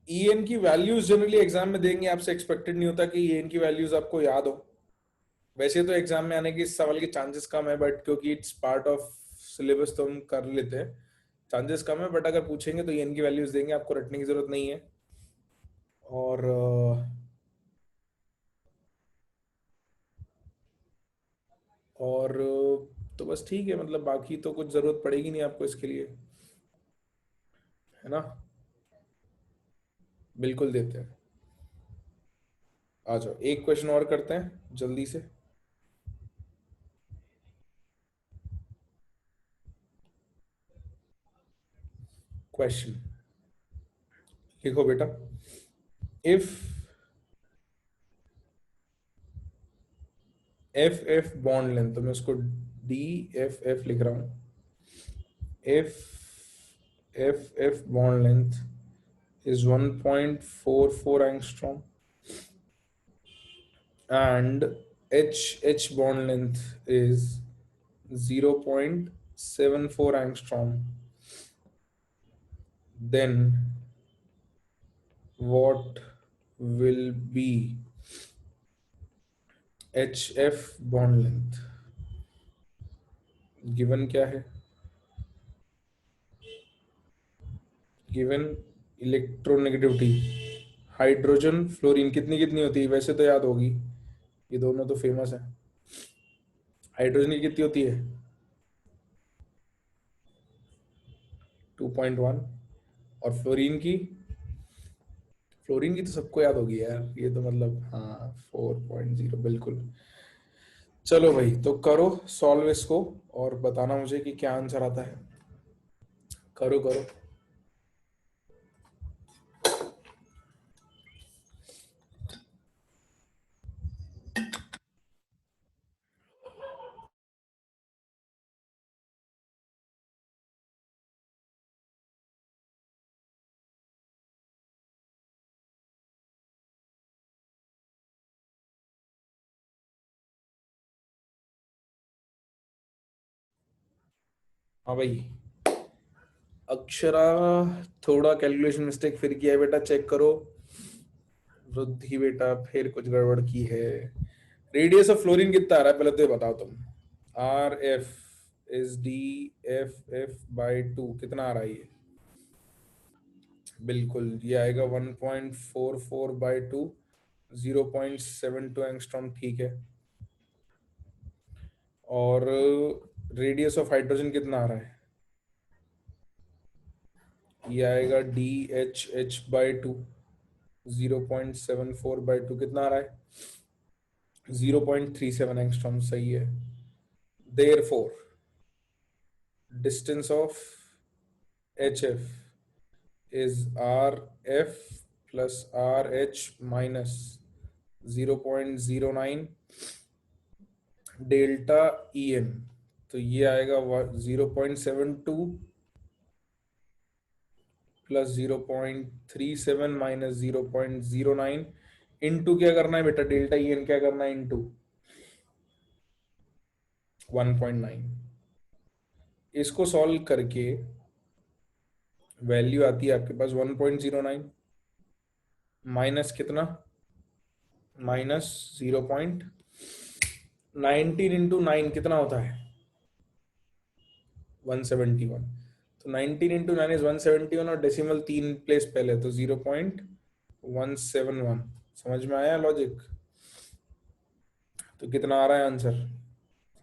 ईएन की वैल्यूज जनरली एग्जाम में देंगे, आपसे एक्सपेक्टेड नहीं होता कि ईएन की वैल्यूज आपको याद हो। वैसे तो एग्जाम में आने की इस सवाल के चांसेस कम है, बट क्योंकि इट्स पार्ट ऑफ सिलेबस तो हम कर लेते हैं, चांसेस कम है। बट अगर पूछेंगे तो ईएन की वैल्यूज देंगे, आपको रटने की जरूरत नहीं है। और और तो बस ठीक है, मतलब बाकी तो कुछ जरूरत पड़ेगी नहीं आपको इसके लिए, है ना। बिल्कुल देते हैं। आ जाओ, एक क्वेश्चन और करते हैं जल्दी से। क्वेश्चन लिखो बेटा। If F F bond length, तो मैं उसको DFF लिख रहा हूं। If F F bond length is 1.44 angstrom and H bond length is 0.74 angstrom, then what will be HF bond length? Given क्या है? गिवन इलेक्ट्रोनेगेटिविटी, हाइड्रोजन फ्लोरीन कितनी कितनी होती है? वैसे तो याद होगी, ये दोनों तो फेमस है। हाइड्रोजन की कितनी होती है? 2.1। और फ्लोरीन की तो सबको याद होगी यार, ये तो मतलब हाँ 4.0 बिल्कुल। चलो भाई, तो करो सॉल्व इसको और बताना मुझे कि क्या आंसर आता है। करो करो। हाँ भाई, अक्षरा थोड़ा कैलकुलेशन मिस्टेक फिर किया है बेटा, चेक करो। वृद्धि बेटा फिर कुछ गड़बड़ की है। रेडियस ऑफ फ्लोरीन कितना आ रहा है पहले तो ये बताओ तुम। RF इज DFF/2, कितना आ रहा है ये? बिल्कुल ये आएगा 1.44/2, 0.72 एंगस्ट्रॉम, ठीक है। और रेडियस ऑफ हाइड्रोजन कितना आ रहा है? ये आएगा DHH/2, 0.74/2, कितना आ रहा है? 0.37 एंगस्ट्रॉम, सही है। Therefore distance of HF is RF plus RH minus 0.09 delta EN। तो ये आएगा 0.72 प्लस 0.37 माइनस 0.09 इंटू क्या करना है बेटा? डेल्टा EN क्या करना है? इंटू 1.9। इसको सॉल्व करके वैल्यू आती है आपके पास 1.09 माइनस कितना? माइनस 0.19 इंटू 9 कितना होता है? 171। तो 19 इंटू 9 इज 171 और डेसिमल 3 प्लेस पहले, तो 0.171। समझ में आया लॉजिक? तो कितना आ रहा है आंसर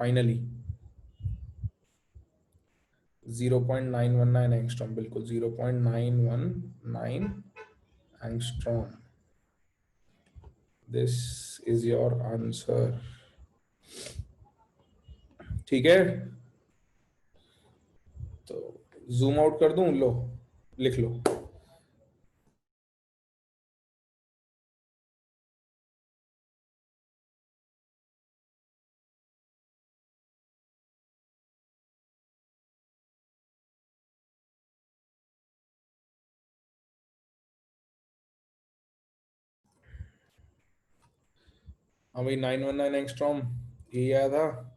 फाइनली? 0.919 एंगस्ट्रॉम, बिल्कुल 0.919 angstrom. This is your answer. ठीक है, तो जूम आउट कर दूं? लो, लिख लो। हाँ भाई, 919 एंगस्ट्रॉम ये आया था।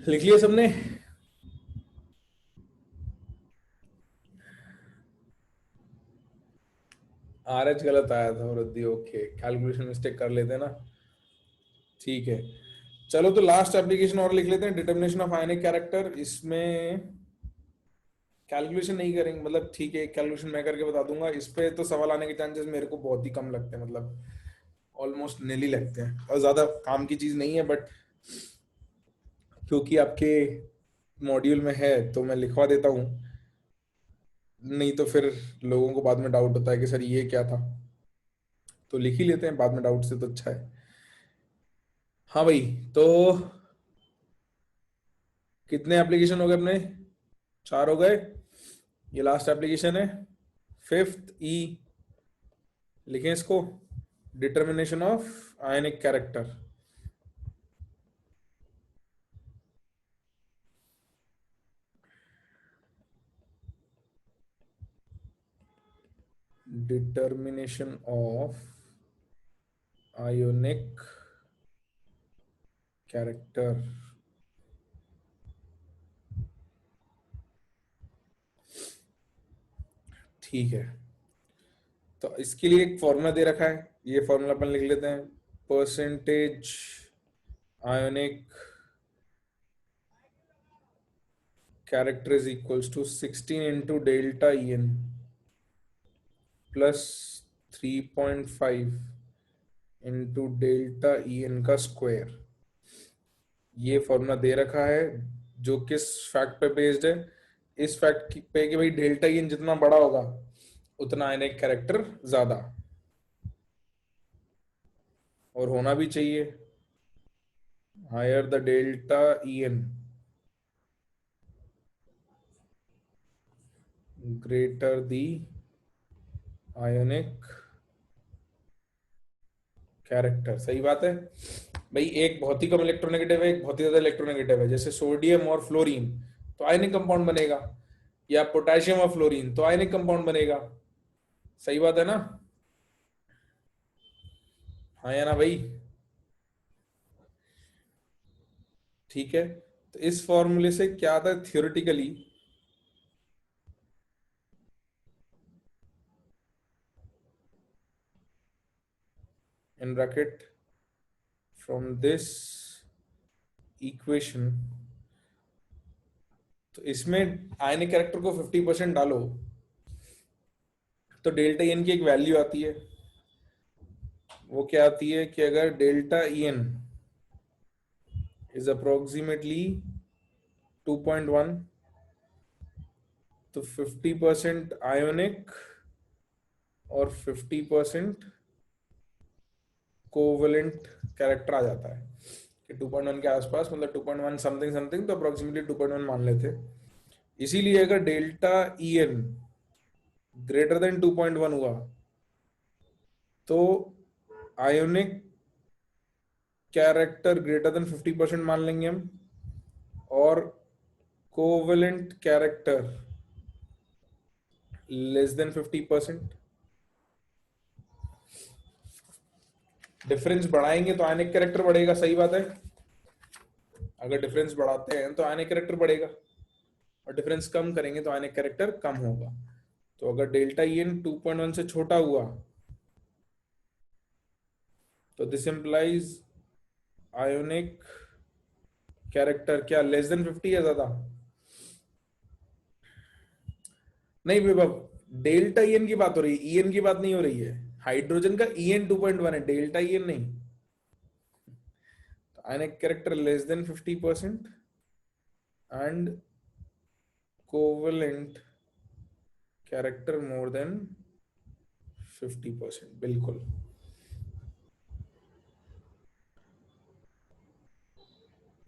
लिख लिया सबने? आरएच गलत आया था वृद्धि, ओके, कैलकुलेशन मिस्टेक कर लेते ना। ठीक है, चलो तो लास्ट एप्लीकेशन और लिख लेते हैं, डिटर्मिनेशन ऑफ आयनिक कैरेक्टर। इसमें कैलकुलेशन नहीं करेंगे, मतलब ठीक है, कैलकुलेशन मैं करके बता दूंगा। इस पे तो सवाल आने के चांसेस मेरे को बहुत ही कम लगते हैं, मतलब ऑलमोस्ट नील ही लगते हैं, और ज्यादा काम की चीज नहीं है, बट क्योंकि आपके मॉड्यूल में है तो मैं लिखवा देता हूँ, नहीं तो फिर लोगों को बाद में डाउट होता है कि सर ये क्या था। तो लिख ही लेते हैं, बाद में डाउट से तो अच्छा है। हाँ भाई, तो कितने एप्लीकेशन हो गए अपने? 4 हो गए। ये लास्ट एप्लीकेशन है, फिफ्थ ई। लिखें इसको, determination of ionic character. Determination of ionic character. ठीक है, तो इसके लिए एक फॉर्मूला दे रखा है, ये फॉर्मूला अपन लिख लेते हैं। Percentage ionic character is equals to 16 into delta E N plus 3.5 into delta E N का स्क्वायर। ये फॉर्मूला दे रखा है, जो किस फैक्ट पे बेस्ड है? इस फैक्ट पे कि भाई डेल्टा ई एन जितना बड़ा होगा उतना आयनिक कैरेक्टर ज्यादा, और होना भी चाहिए। Higher the delta E N, greater the ionic character. सही बात है भाई, एक बहुत ही कम इलेक्ट्रोनेगेटिव है, एक बहुत ही ज्यादा इलेक्ट्रोनेगेटिव है। जैसे सोडियम और फ्लोरीन तो आयनिक कंपाउंड बनेगा, या पोटेशियम और फ्लोरीन तो आयनिक कंपाउंड बनेगा। सही बात है ना? हाँ या ना भाई? ठीक है, तो इस फॉर्मूले से क्या था theoretically? In bracket from this equation, तो इसमें आयनिक कैरेक्टर को 50% डालो तो डेल्टा एन की एक वैल्यू आती है। वो क्या आती है कि अगर डेल्टा एन इज अप्रोक्सीमेटली 2.1, तो 50% आयोनिक और 50% कोवलेंट कैरेक्टर आ जाता है, कि 2.1 के आसपास, मतलब 2.1 समथिंग समथिंग, तो अप्रोक्सीमेटली 2.1 मान लेते। इसीलिए अगर delta E N greater than 2.1 हुआ तो आयोनिक कैरेक्टर ग्रेटर देन 50% मान लेंगे हम, और covalent character less than 50%। Difference बढ़ाएंगे तो आयनिक कैरेक्टर बढ़ेगा। सही बात है। अगर डिफरेंस बढ़ाते हैं तो आयनिक कैरेक्टर बढ़ेगा, और डिफरेंस कम करेंगे तो आयनिक कैरेक्टर कम होगा। तो अगर डेल्टा ई एन 2.1 से छोटा हुआ तो दिस इंप्लाइज आयोनिक कैरेक्टर क्या लेस देन 50 है ज्यादा? नहीं विभव, डेल्टा ई एन की बात हो रही है, ई एन की बात नहीं हो रही है। हाइड्रोजन का ई एन 2.1 है, डेल्टा ई एन नहीं। आयनिक character less than 50% and covalent character more than 50%, बिल्कुल।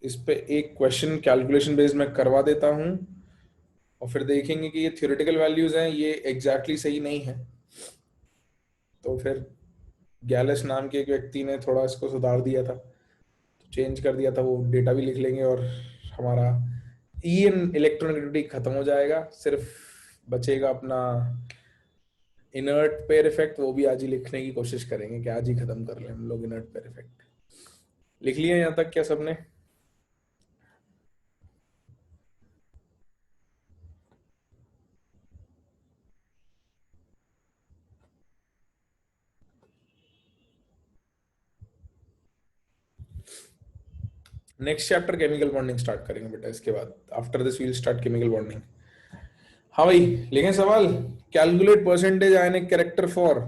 इस पे एक क्वेश्चन कैलकुलेशन बेस्ड मैं करवा देता हूं, और फिर देखेंगे कि ये थ्योरेटिकल वैल्यूज हैं, ये एग्जैक्टली सही नहीं है। तो फिर गैलेस नाम के एक व्यक्ति ने थोड़ा इसको सुधार दिया था, तो चेंज कर दिया था, वो डेटा भी लिख लेंगे और हमारा ई एन इलेक्ट्रॉनिक खत्म हो जाएगा, सिर्फ बचेगा अपना इनर्ट पेयर इफेक्ट। वो भी आज ही लिखने की कोशिश करेंगे कि आज ही खत्म कर लें हम लोग इनर्ट पेयर इफेक्ट। लिख लिया यहाँ तक क्या सबने? Next chapter chemical bonding start करेंगे बेटा, इसके बाद after this we'll start chemical bonding. हाँ भाई, लिखें सवाल। Calculate percentage ionic character for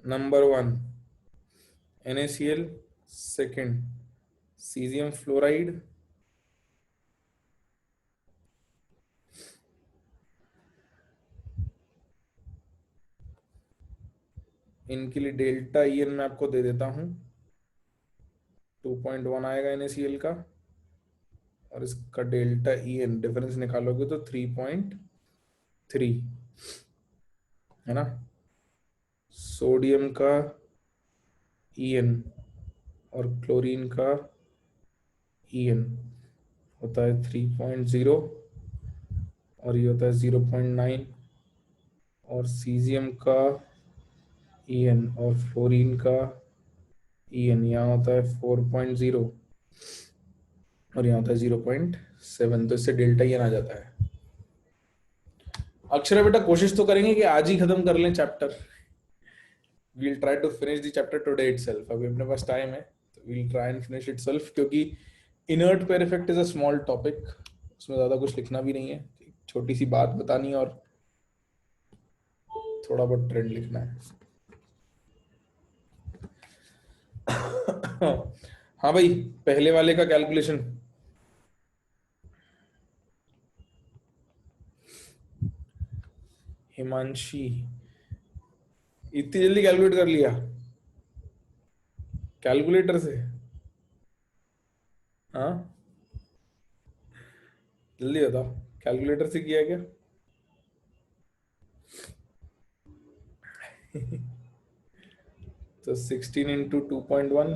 number 1 NaCl, second caesium fluoride, इनके लिए डेल्टा ई एन मैं आपको दे देता हूं, 2.1 आएगा NaCl का, और इसका डेल्टा ई एन डिफरेंस निकालोगे तो 3.3 है ना। सोडियम का ई एन और क्लोरीन का ई एन होता है 3.0, और ये होता है 0.9, और सीजियम का ई एन और फ्लोरीन का ई एन यहाँ होता है 4.0, और यहाँ होता है 0.7, तो इससे डेल्टा ई एन आ जाता है। अक्षरा बेटा कोशिश तो करेंगे कि आज ही खत्म कर लें chapter. We'll try to finish the chapter today itself, अभी अपने पास टाइम है तो we'll try and finish itself, क्योंकि inert pair effect is a small topic, उसमें ज्यादा कुछ लिखना भी नहीं है, छोटी सी बात बतानी है और थोड़ा बहुत ट्रेंड लिखना है। हाँ भाई, पहले वाले का कैलकुलेशन। हिमांशी, इतनी जल्दी कैलकुलेट कर लिया कैलकुलेटर से? हाँ, जल्दी बताओ, कैलकुलेटर से किया क्या? तो 16 इंटू 2.1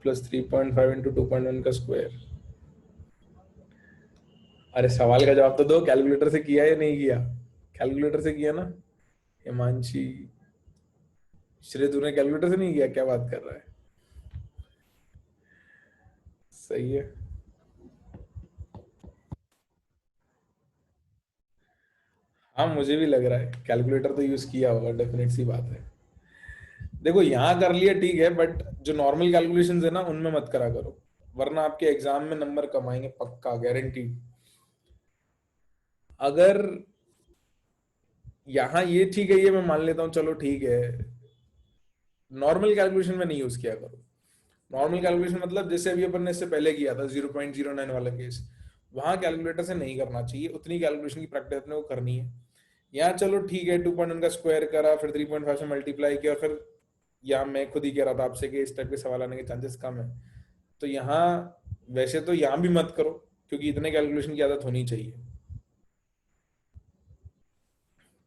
प्लस 3.5 इंटू 2.1 का स्क्वायर। अरे सवाल का जवाब तो दो, कैलकुलेटर से किया या नहीं किया? कैलकुलेटर से किया ना हिमांशी? श्रेय तूने कैलकुलेटर से नहीं किया? क्या बात कर रहा है? सही है। हाँ मुझे भी लग रहा है कैलकुलेटर तो यूज किया होगा, डेफिनेट सी बात है। देखो यहाँ कर लिया ठीक है, बट जो नॉर्मल कैलकुलेशंस है ना उनमें मत करा करो, वरना आपके एग्जाम में नंबर कम आएंगे, पक्का गारंटीड। अगर यहाँ ये ठीक है, ये मैं मान लेता हूँ, चलो ठीक है, नॉर्मल कैलकुलेशन में नहीं यूज किया करो। नॉर्मल कैलकुलेशन मतलब जैसे अभी अपन ने इससे पहले किया था 0.09 वाला केस, वहां कैलकुलेटर से नहीं करना चाहिए, उतनी कैलकुलेशन की प्रैक्टिस अपने को करनी है। यहाँ चलो ठीक है, 2.1 का स्क्वायर करा, फिर 3.5 से मल्टीप्लाई किया, फिर यहाँ मैं खुद ही कह रहा था आपसे कि इस टाइप के सवाल आने के चांसेस कम है। तो यहाँ वैसे तो यहाँ भी मत करो, क्योंकि इतने कैलकुलेशन की आदत होनी चाहिए।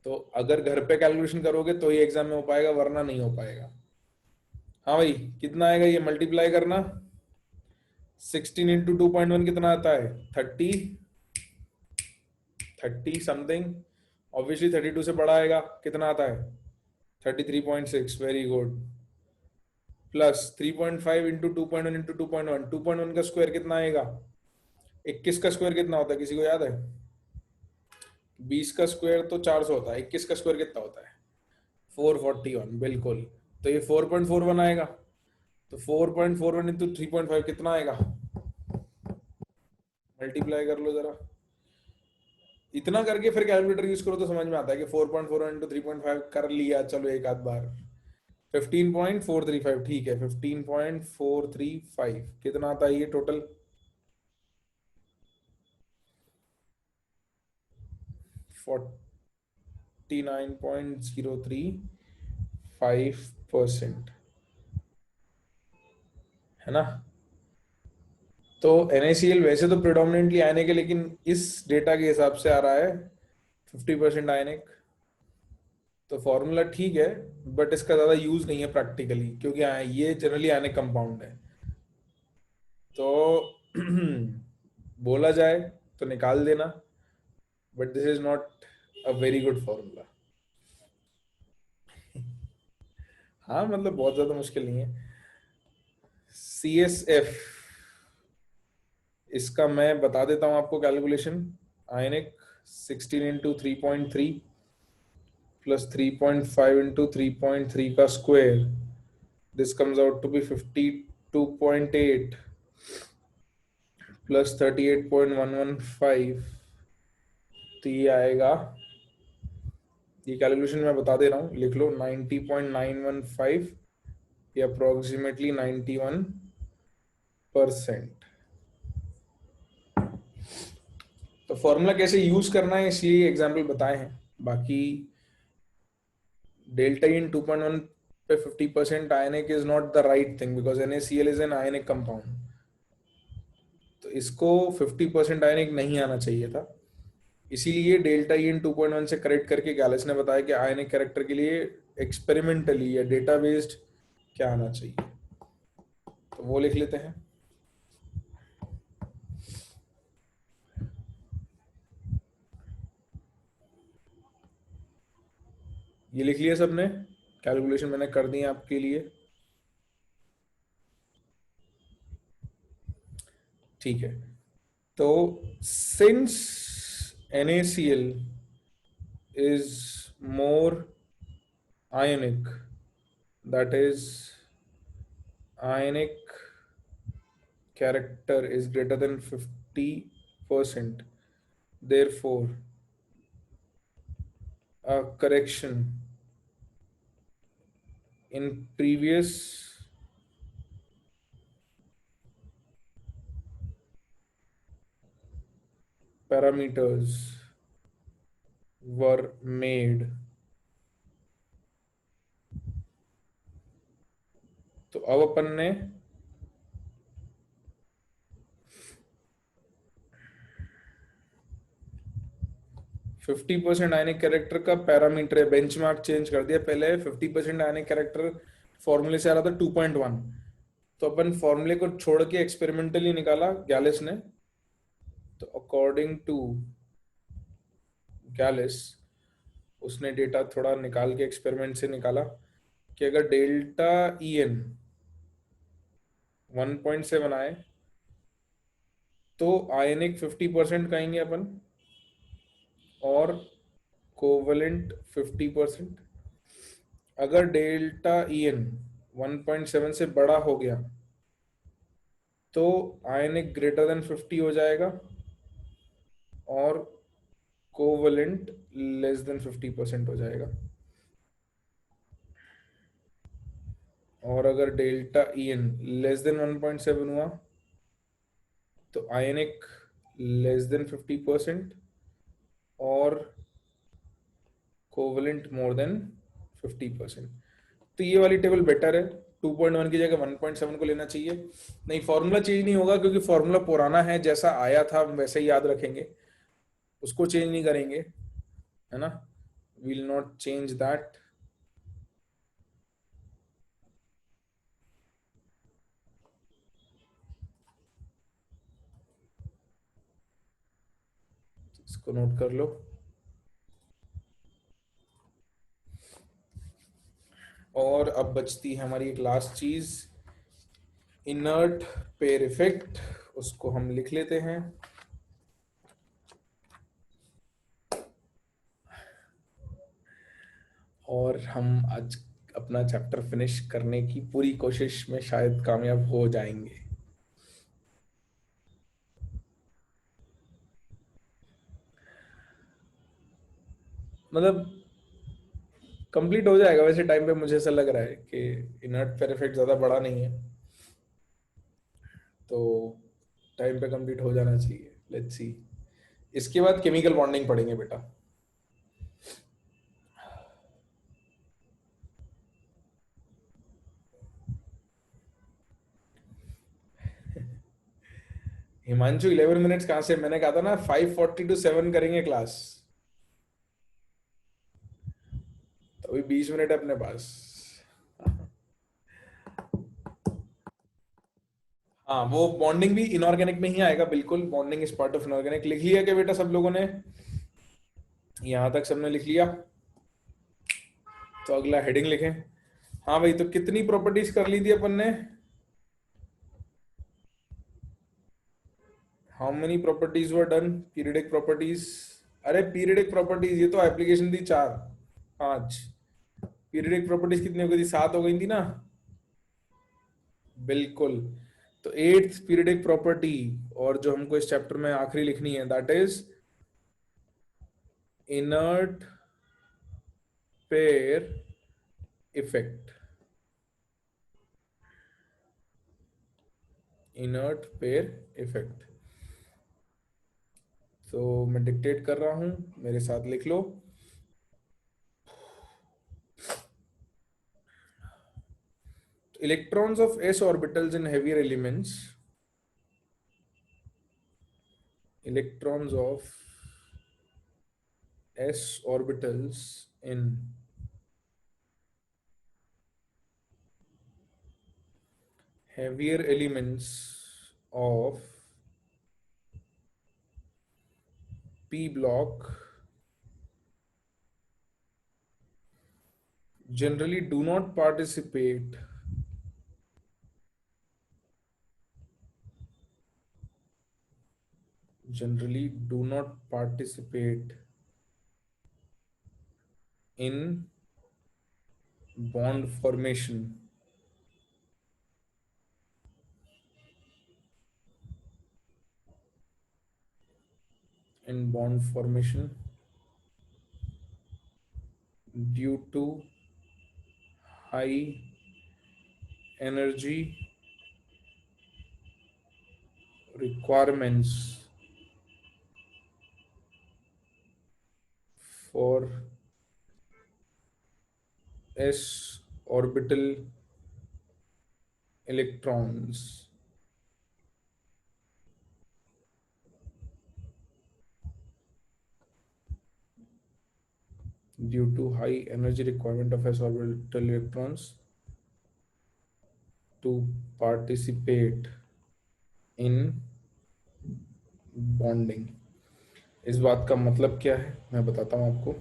तो अगर घर पे कैलकुलेशन करोगे तो ही एग्जाम में हो पाएगा, वरना नहीं हो पाएगा। हाँ भाई, कितना आएगा ये मल्टीप्लाई करना? 16 इंटू 2.1 कितना आता है? 30, 30 समथिंग, ऑब्वियसली 32 से बड़ा आएगा, कितना आता है 33.6, very good, plus 3.5 into 2.1 into 2.1, 2.1 का स्क्वायर कितना आएगा, 21 का स्क्वायर कितना होता है, किसी को याद है, 20 का स्क्वायर तो 400 होता है, 21 का स्क्वायर कितना होता है 441, बिल्कुल। तो ये 4.41 आएगा, तो 4.41 इंटू 3.5 कितना आएगा, मल्टीप्लाई कर लो जरा, इतना करके फिर कैलकुलेटर यूज करो तो समझ में आता है कि 4.41 इंटू 3.5 कर लिया, चलो एक आध बार, 15.435, ठीक है, 15.435 कितना आता है ये टोटल, 49.035%, है ना। तो NaCl वैसे तो प्रिडोमिनेंटली आयनिक है, लेकिन इस डेटा के हिसाब से आ रहा है 50% आयनिक। तो फॉर्मूला ठीक है, बट इसका ज्यादा यूज नहीं है प्रैक्टिकली, क्योंकि ये जनरली आयनिक कंपाउंड है। तो बोला जाए तो निकाल देना, but this is not a very good formula. हाँ मतलब बहुत ज्यादा मुश्किल नहीं है। CSF, इसका मैं बता देता हूं आपको calculation. Ionic 16 into 3.3 plus 3.5 into 3.3 का square, this comes out to be 52.8 plus 38.115, तो ये आएगा, ये कैलकुलेशन मैं बता दे रहा हूँ, लिख लो 90.915, ये अप्रोक्सीमेटली 91%। तो फॉर्मूला कैसे यूज करना है इसलिए एग्जाम्पल बताए हैं, बाकी डेल्टा इन 2.1 पे 50% ionic is not the right thing, because NaCl is an ionic compound, तो इसको 50% आयनिक नहीं आना चाहिए था, इसीलिए डेल्टा इन 2.1 से करेक्ट करके गैलेस ने बताया कि आयनिक कैरेक्टर के लिए एक्सपेरिमेंटली या डेटा बेस्ड क्या आना चाहिए, तो वो लिख लेते हैं। ये लिख लिया सबने, कैलकुलेशन मैंने कर दी है आपके लिए, ठीक है। तो since NaCl is more ionic, that is ionic character is greater than 50%, therefore a correction in previous parameters were made। तो अब अपन ने 50% आयनिक कैरेक्टर का पैरामीटर है, बेंचमार्क चेंज कर दिया, पहले 50% आयनिक कैरेक्टर फॉर्मूले से आ रहा था 2.1, तो अपन फॉर्मूले को छोड़ के एक्सपेरिमेंटली निकाला गैलिस ने। तो अकॉर्डिंग टू गैलिस, उसने डेटा थोड़ा निकाल के एक्सपेरिमेंट से निकाला कि अगर डेल्टा EN 1.7 आए तो आयनिक 50% कहेंगे अपन, और कोवलेंट 50%। अगर डेल्टा EN 1.7 से बड़ा हो गया तो आयनिक ग्रेटर देन 50 हो जाएगा, और कोवलेंट लेस देन 50% हो जाएगा। और अगर डेल्टा EN लेस देन 1.7 हुआ तो आयनिक लेस देन 50% और कोवलेंट मोर देन 50%। तो ये वाली टेबल बेटर है, 2.1 की जगह 1.7 को लेना चाहिए। नहीं, फॉर्मूला चेंज नहीं होगा क्योंकि फॉर्मूला पुराना है, जैसा आया था हम वैसे ही याद रखेंगे, उसको चेंज नहीं करेंगे, है ना, विल नॉट चेंज दैट। इसको नोट कर लो। और अब बचती है हमारी एक लास्ट चीज, इनर्ट पेयर इफेक्ट। उसको हम लिख लेते हैं। और हम आज अपना चैप्टर फिनिश करने की पूरी कोशिश में शायद कामयाब हो जाएंगे। मतलब कंप्लीट हो जाएगा वैसे टाइम पे, मुझे ऐसा लग रहा है कि इनर्ट पेयर इफेक्ट ज़्यादा बड़ा नहीं है, तो टाइम पे कंप्लीट हो जाना चाहिए। Let's see. इसके बाद केमिकल बॉन्डिंग पढ़ेंगे बेटा। हिमांशु 11 मिनट्स कहाँ से? मैंने कहा था ना 5:40 to 7 करेंगे क्लास, तो अभी 20 मिनट है अपने पास। हाँ, वो बॉन्डिंग भी इनऑर्गेनिक में ही आएगा, बिल्कुल। Bonding is part of inorganic. लिख लिया क्या बेटा सब लोगों ने? यहां तक सबने लिख लिया? तो अगला हेडिंग लिखें। हाँ भाई, तो कितनी प्रॉपर्टीज कर ली थी अपन ने? How many properties were done? Periodic properties. अरे पीरियडिक प्रॉपर्टीज, ये तो एप्लीकेशन थी 4, 5। पीरियडिक प्रॉपर्टीज कितनी हो गई थी? 7 हो गई थी ना? बिल्कुल। तो 8th पीरियडिक प्रॉपर्टी, और जो हमको इस चैप्टर में आखिरी लिखनी है, that is inert pair effect. Inert pair effect. तो मैं डिक्टेट कर रहा हूं, मेरे साथ लिख लो। Electrons of s orbitals in heavier elements, electrons of s orbitals in heavier elements of p block generally do not participate in bond formation due to high energy requirements for s orbital electrons. Due to high energy requirement of s orbital electrons to participate in bonding. इस बात का मतलब क्या है मैं बताता हूं आपको,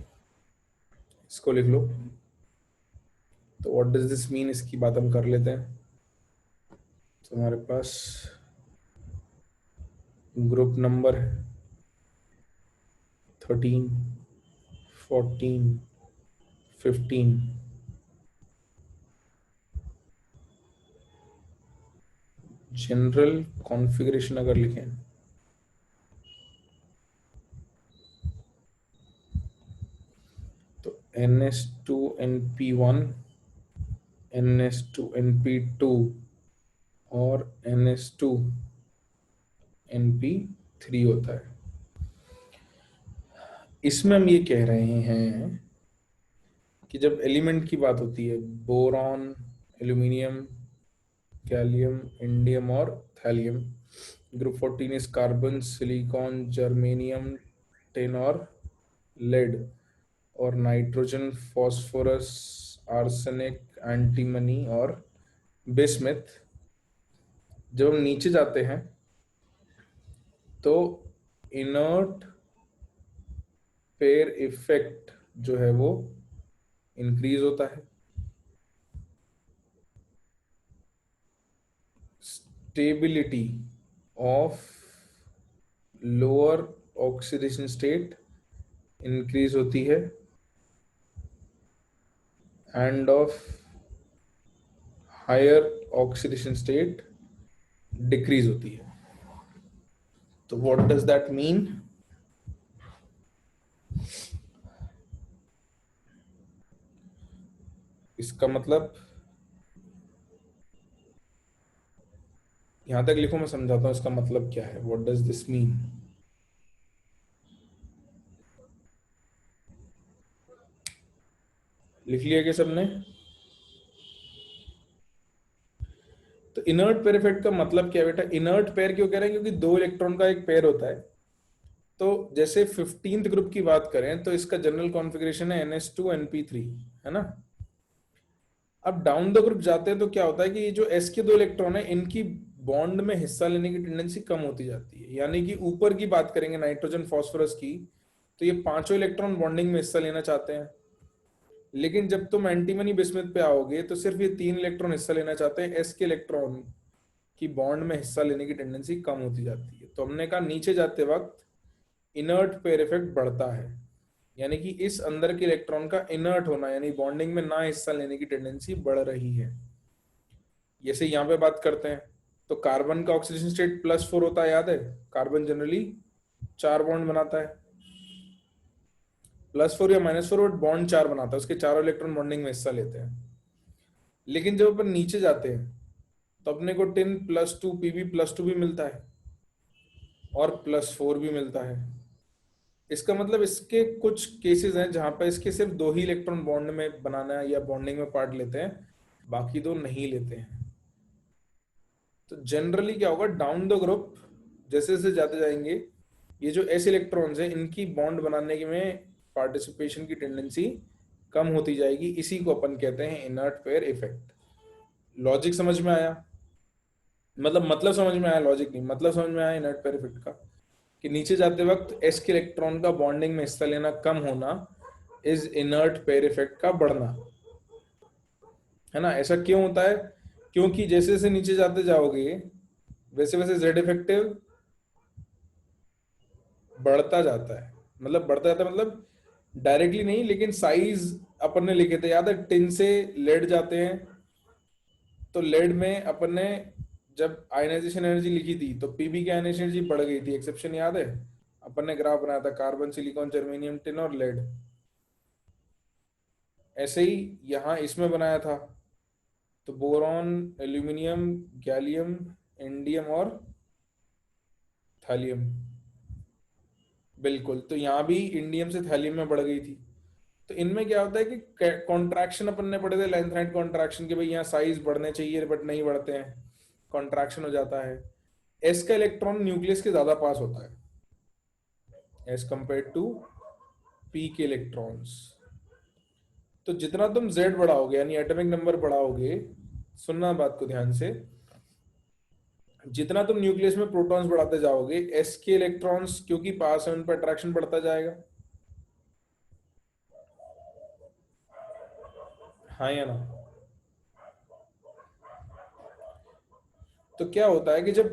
इसको लिख लो। तो व्हाट डज दिस मीन, इसकी बात हम कर लेते हैं। तो हमारे पास ग्रुप नंबर है 13, 14, 15। जनरल कॉन्फ़िगरेशन अगर लिखें तो NS2NP1, NS2NP2 और NS2NP3 होता है। इसमें हम ये कह रहे हैं कि जब एलिमेंट की बात होती है, बोरॉन, एल्यूमिनियम, गैलियम, इंडियम और thallium. Group 14 is carbon, silicon, germanium, tin और लेड। और नाइट्रोजन, फॉस्फोरस, आर्सेनिक, एंटीमनी और बिस्मिथ। जब हम नीचे जाते हैं तो इनर्ट पेयर इफेक्ट जो है वो इंक्रीज होता है। Stability of lower oxidation state increase होती है, and of higher oxidation state decrease होती है। तो व्हाट डज दैट मीन? इसका मतलब यहां तक लिखो, मैं समझाता हूं इसका मतलब क्या है। What does this mean? लिख लिया क्या सबने? तो इनर्ट पेयर इफेक्ट का मतलब क्या है बेटा? इनर्ट पेयर क्यों कह रहे हैं? क्योंकि दो इलेक्ट्रॉन का एक पेयर होता है। तो जैसे 15th ग्रुप की बात करें तो इसका जनरल कॉन्फ़िगरेशन है NH2 NP3, है ना। अब डाउन द ग्रुप जाते हैं तो क्या होता है कि ये जो s के दो इलेक्ट्रॉन है इनकी बॉन्ड में हिस्सा लेने की टेंडेंसी कम होती जाती है। यानी कि ऊपर की बात करेंगे नाइट्रोजन फास्फोरस की, तो ये पांचों इलेक्ट्रॉन बॉन्डिंग में हिस्सा लेना चाहते हैं। लेकिन जब तुम एंटीमनी बिस्मथ पे आओगे तो सिर्फ ये तीन इलेक्ट्रॉन हिस्सा लेना चाहते हैं। s के इलेक्ट्रॉन की बॉन्ड में हिस्सा लेने की टेंडेंसी कम होती जाती है। तो हमने कहा नीचे जाते वक्त इनर्ट पेयर इफेक्ट बढ़ता है, यानी कि इस अंदर के इलेक्ट्रॉन का इनर्ट होना यानी बॉन्डिंग में ना हिस्सा लेने की टेंडेंसी बढ़ रही है। जैसे यहाँ पे बात करते हैं तो कार्बन का ऑक्सीडेशन स्टेट +4 होता है, याद है। कार्बन जनरली 4 बॉन्ड बनाता है, +4 या -4 बॉन्ड 4 बनाता है, उसके चारों इलेक्ट्रॉन बॉन्डिंग में हिस्सा लेते हैं। लेकिन जब अपन नीचे जाते हैं तो अपने को tin+2 Pb+2 भी मिलता है और +4 भी मिलता है। इसका मतलब इसके कुछ केसेस हैं जहां पर इसके सिर्फ दो ही इलेक्ट्रॉन बॉन्ड में बनाना है या बॉन्डिंग में पार्ट लेते हैं, बाकी दो नहीं लेते हैं। तो जनरली क्या होगा, डाउन द ग्रुप जैसे जैसे जाते जाएंगे ये जो s इलेक्ट्रॉन्स हैं इनकी बॉन्ड बनाने में पार्टिसिपेशन की टेंडेंसी कम होती जाएगी। इसी को अपन कहते हैं इनर्ट पेयर इफेक्ट। लॉजिक समझ में आया? मतलब समझ में आया, लॉजिक नहीं, मतलब समझ में आया इनर्ट पेयर इफेक्ट का, कि नीचे जाते वक्त s के इलेक्ट्रॉन का बॉन्डिंग में हिस्सा लेना कम होना इज इनर्ट पेयर इफेक्ट का बढ़ना, है ना। ऐसा क्यों होता है? क्योंकि जैसे जैसे नीचे जाते जाओगे वैसे वैसे z इफेक्टिव बढ़ता जाता है। मतलब बढ़ता जाता है मतलब डायरेक्टली नहीं, लेकिन साइज अपन ने लिखे थे, याद है। टिन से लेड जाते हैं तो लेड में अपन ने जब आयनाइजेशन एनर्जी लिखी थी तो पीबी की आयनाइजेशन एनर्जी बढ़ गई थी, एक्सेप्शन याद है। अपन ने ग्राफ बनाया था कार्बन सिलिकॉन जर्मेनियम टिन और लेड। ऐसे ही यहाँ इसमें बनाया था, तो बोरॉन एल्यूमिनियम गैलियम इंडियम और थैलियम। बिल्कुल, तो यहाँ भी इंडियम से थैलियम में बढ़ गई थी। तो इनमें क्या होता है कि कॉन्ट्रैक्शन अपन ने पढ़े थे, लेंथ कॉन्ट्रैक्शन के भाई यहाँ साइज बढ़ने चाहिए बट नहीं बढ़ते हैं, कॉन्ट्रैक्शन हो जाता है। एस का इलेक्ट्रॉन न्यूक्लियस के ज्यादा पास होता है एज कंपेयर टू पी के इलेक्ट्रॉन्स। तो जितना तुम जेड बढ़ाओगे यानी एटॉमिक नंबर बढ़ाओगे, सुनना बात को ध्यान से, जितना तुम न्यूक्लियस में प्रोटॉन्स बढ़ाते जाओगे एस के इलेक्ट्रॉन्स क्योंकि पास है उन पर अट्रैक्शन बढ़ता जाएगा, हाँ या ना। तो क्या होता है कि जब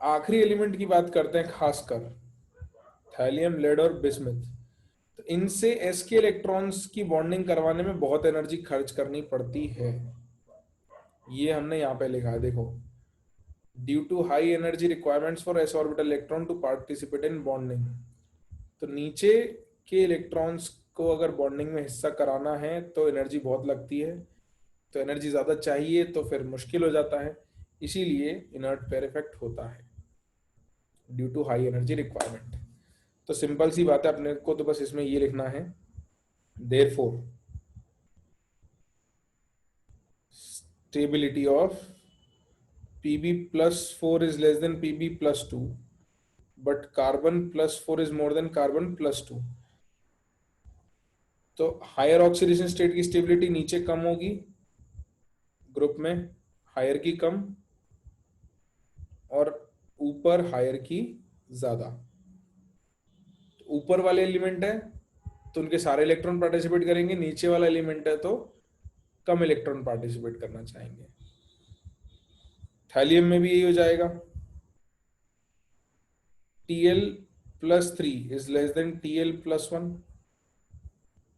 आखिरी एलिमेंट की बात करते हैं, खासकर थैलियम लेड और बिस्मथ, तो इनसे एस के इलेक्ट्रॉन्स की बॉन्डिंग करवाने में बहुत एनर्जी खर्च करनी पड़ती है। ये हमने यहाँ पे लिखा है, देखो। Due to high energy requirements for s orbital electron to participate in bonding. तो नीचे के इलेक्ट्रॉन्स को अगर बॉन्डिंग में हिस्सा कराना है तो एनर्जी बहुत लगती है, तो एनर्जी ज्यादा चाहिए तो फिर मुश्किल हो जाता है। इसीलिए इनर्ट पेयर इफेक्ट होता है due to high energy requirement. तो सिंपल सी बात है, अपने को तो बस इसमें ये लिखना है, therefore stability of Pb+4 is less than Pb+2 but carbon+4 is more than carbon+2। तो हायर ऑक्सीडेशन स्टेट की स्टेबिलिटी नीचे कम होगी ग्रुप में, हायर की कम, और ऊपर हायर की ज्यादा। तो ऊपर वाले एलिमेंट है तो उनके सारे इलेक्ट्रॉन पार्टिसिपेट करेंगे, नीचे वाला एलिमेंट है तो कम इलेक्ट्रॉन पार्टिसिपेट करना चाहेंगे। थैलियम में भी यही हो जाएगा, Tl plus 3 is less than Tl plus 1,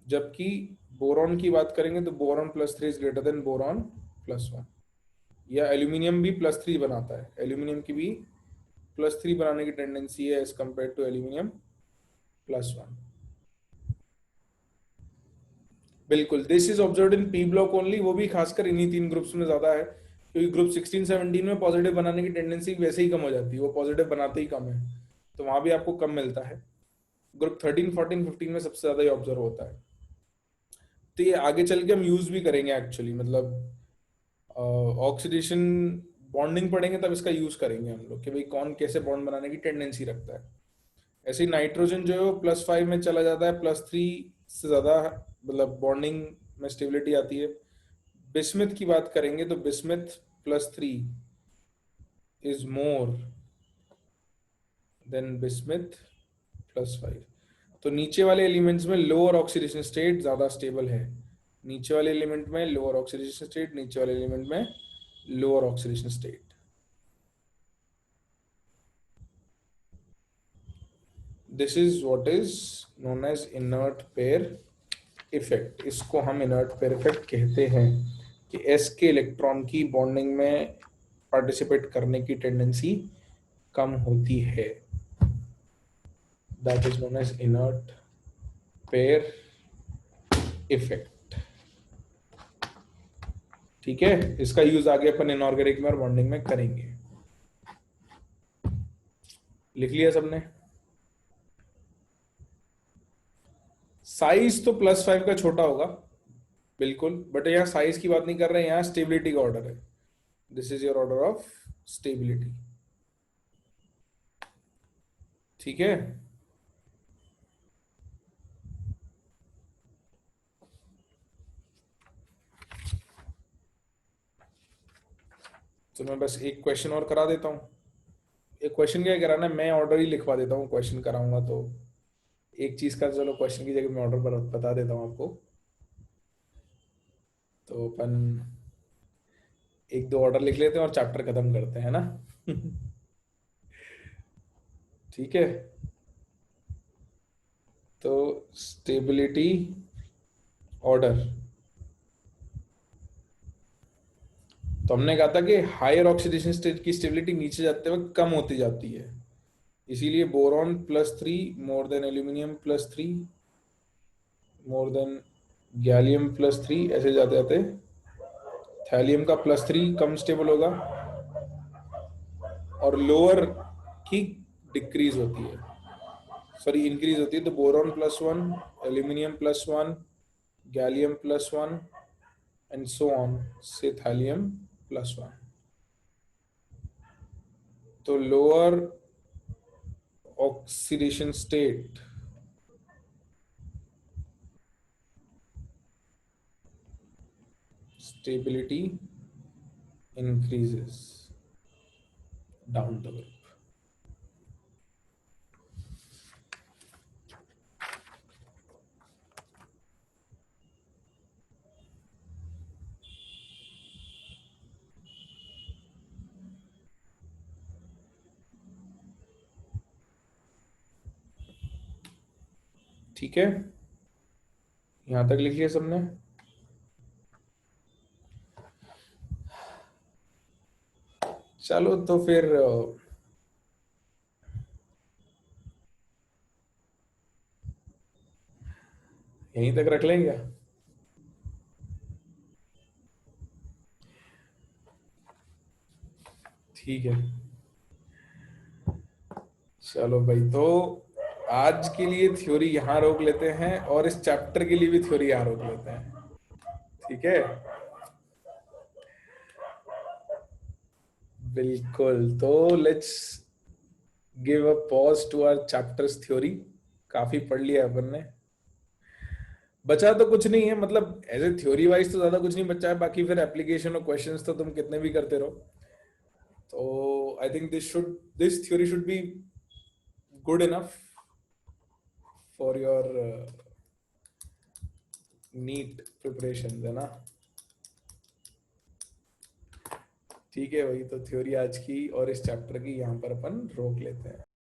जबकि बोरॉन की बात करेंगे तो boron plus 3 is greater than boron plus 1। या एल्यूमिनियम भी प्लस 3 बनाता है, एल्यूमिनियम की भी प्लस 3 बनाने की टेंडेंसी है as compare to aluminium plus 1। बिल्कुल, this is observed in p block only, वो भी खासकर इन्हीं 3 ग्रुप्स में ज्यादा है, क्योंकि ग्रुप 16 17 में पॉजिटिव बनाने की टेंडेंसी वैसे ही कम हो जाती है, वो पॉजिटिव बनाते ही कम है, तो वहां भी आपको कम मिलता है। ग्रुप 13 14 15 में सबसे ज्यादा ये ऑब्जर्व होता है। तो ये आगे चल के हम यूज भी करेंगे एक्चुअली, मतलब ऑक्सीडेशन बॉन्डिंग पढ़ेंगे तब इसका यूज करेंगे हम लोग कि भाई कौन कैसे बॉन्ड बनाने की टेंडेंसी रखता है। ऐसे ही नाइट्रोजन जो है वो +5 में चला जाता है, +3 से ज्यादा मतलब बॉन्डिंग में स्टेबिलिटी आती है। बिस्मिथ की बात करेंगे तो bismuth +3 is more than bismuth +5। तो नीचे वाले एलिमेंट्स में लोअर ऑक्सीडेशन स्टेट ज्यादा स्टेबल है, नीचे वाले एलिमेंट में लोअर ऑक्सीडेशन स्टेट, नीचे वाले एलिमेंट में lower oxidation state. This is what is known as inert pair effect. इसको हम इनर्ट पेयर इफेक्ट कहते हैं कि s के इलेक्ट्रॉन की बॉन्डिंग में पार्टिसिपेट करने की टेंडेंसी कम होती है, that is known as inert pair effect. ठीक है, इसका यूज आगे अपन इनऑर्गेनिक में और बॉन्डिंग में करेंगे। लिख लिया सबने? साइज तो +5 का छोटा होगा बिल्कुल, बट यहाँ साइज की बात नहीं कर रहे हैं, यहाँ स्टेबिलिटी का ऑर्डर है। This is your order of stability. ठीक है, तो मैं बस एक क्वेश्चन और करा देता हूँ। एक क्वेश्चन क्या कराना है, मैं ऑर्डर ही लिखवा देता हूँ, क्वेश्चन कराऊंगा तो एक चीज का चलो क्वेश्चन की जगह मैं ऑर्डर बता देता हूँ आपको। तो अपन एक दो ऑर्डर लिख लेते हैं और चैप्टर खत्म करते हैं ना। ठीक है, तो स्टेबिलिटी ऑर्डर, तो हमने कहा था कि हायर ऑक्सीडेशन स्टेट की स्टेबिलिटी नीचे जाते वक्त कम होती जाती है, इसीलिए boron +3 more than aluminium +3 more than gallium +3, ऐसे जाते जाते थैलियम का +3 कम स्टेबल होगा और लोअर की डिक्रीज होती है, सॉरी इंक्रीज होती है। तो boron +1, aluminium +1, gallium +1 and so on से थैलियम +1। तो lower oxidation state stability increases down the group। ठीक है, यहां तक लिख लिया सबने? चलो तो फिर यहीं तक रख लेंगे। ठीक है, चलो भाई, तो आज के लिए थ्योरी यहां रोक लेते हैं और इस चैप्टर के लिए भी थ्योरी यहां रोक लेते हैं। ठीक है, बिल्कुल। तो let's give a pause to our chapters theory. काफी पढ़ लिया अपन ने, बचा तो कुछ नहीं है, मतलब एज ए थ्योरी वाइज तो ज्यादा कुछ नहीं बचा है, बाकी फिर एप्लीकेशन और क्वेश्चंस तो तुम कितने भी करते रहो। तो I think this theory should be good enough for your NEET preparation है ना। ठीक है भाई, तो थ्योरी आज की और इस चैप्टर की यहाँ पर अपन रोक लेते हैं।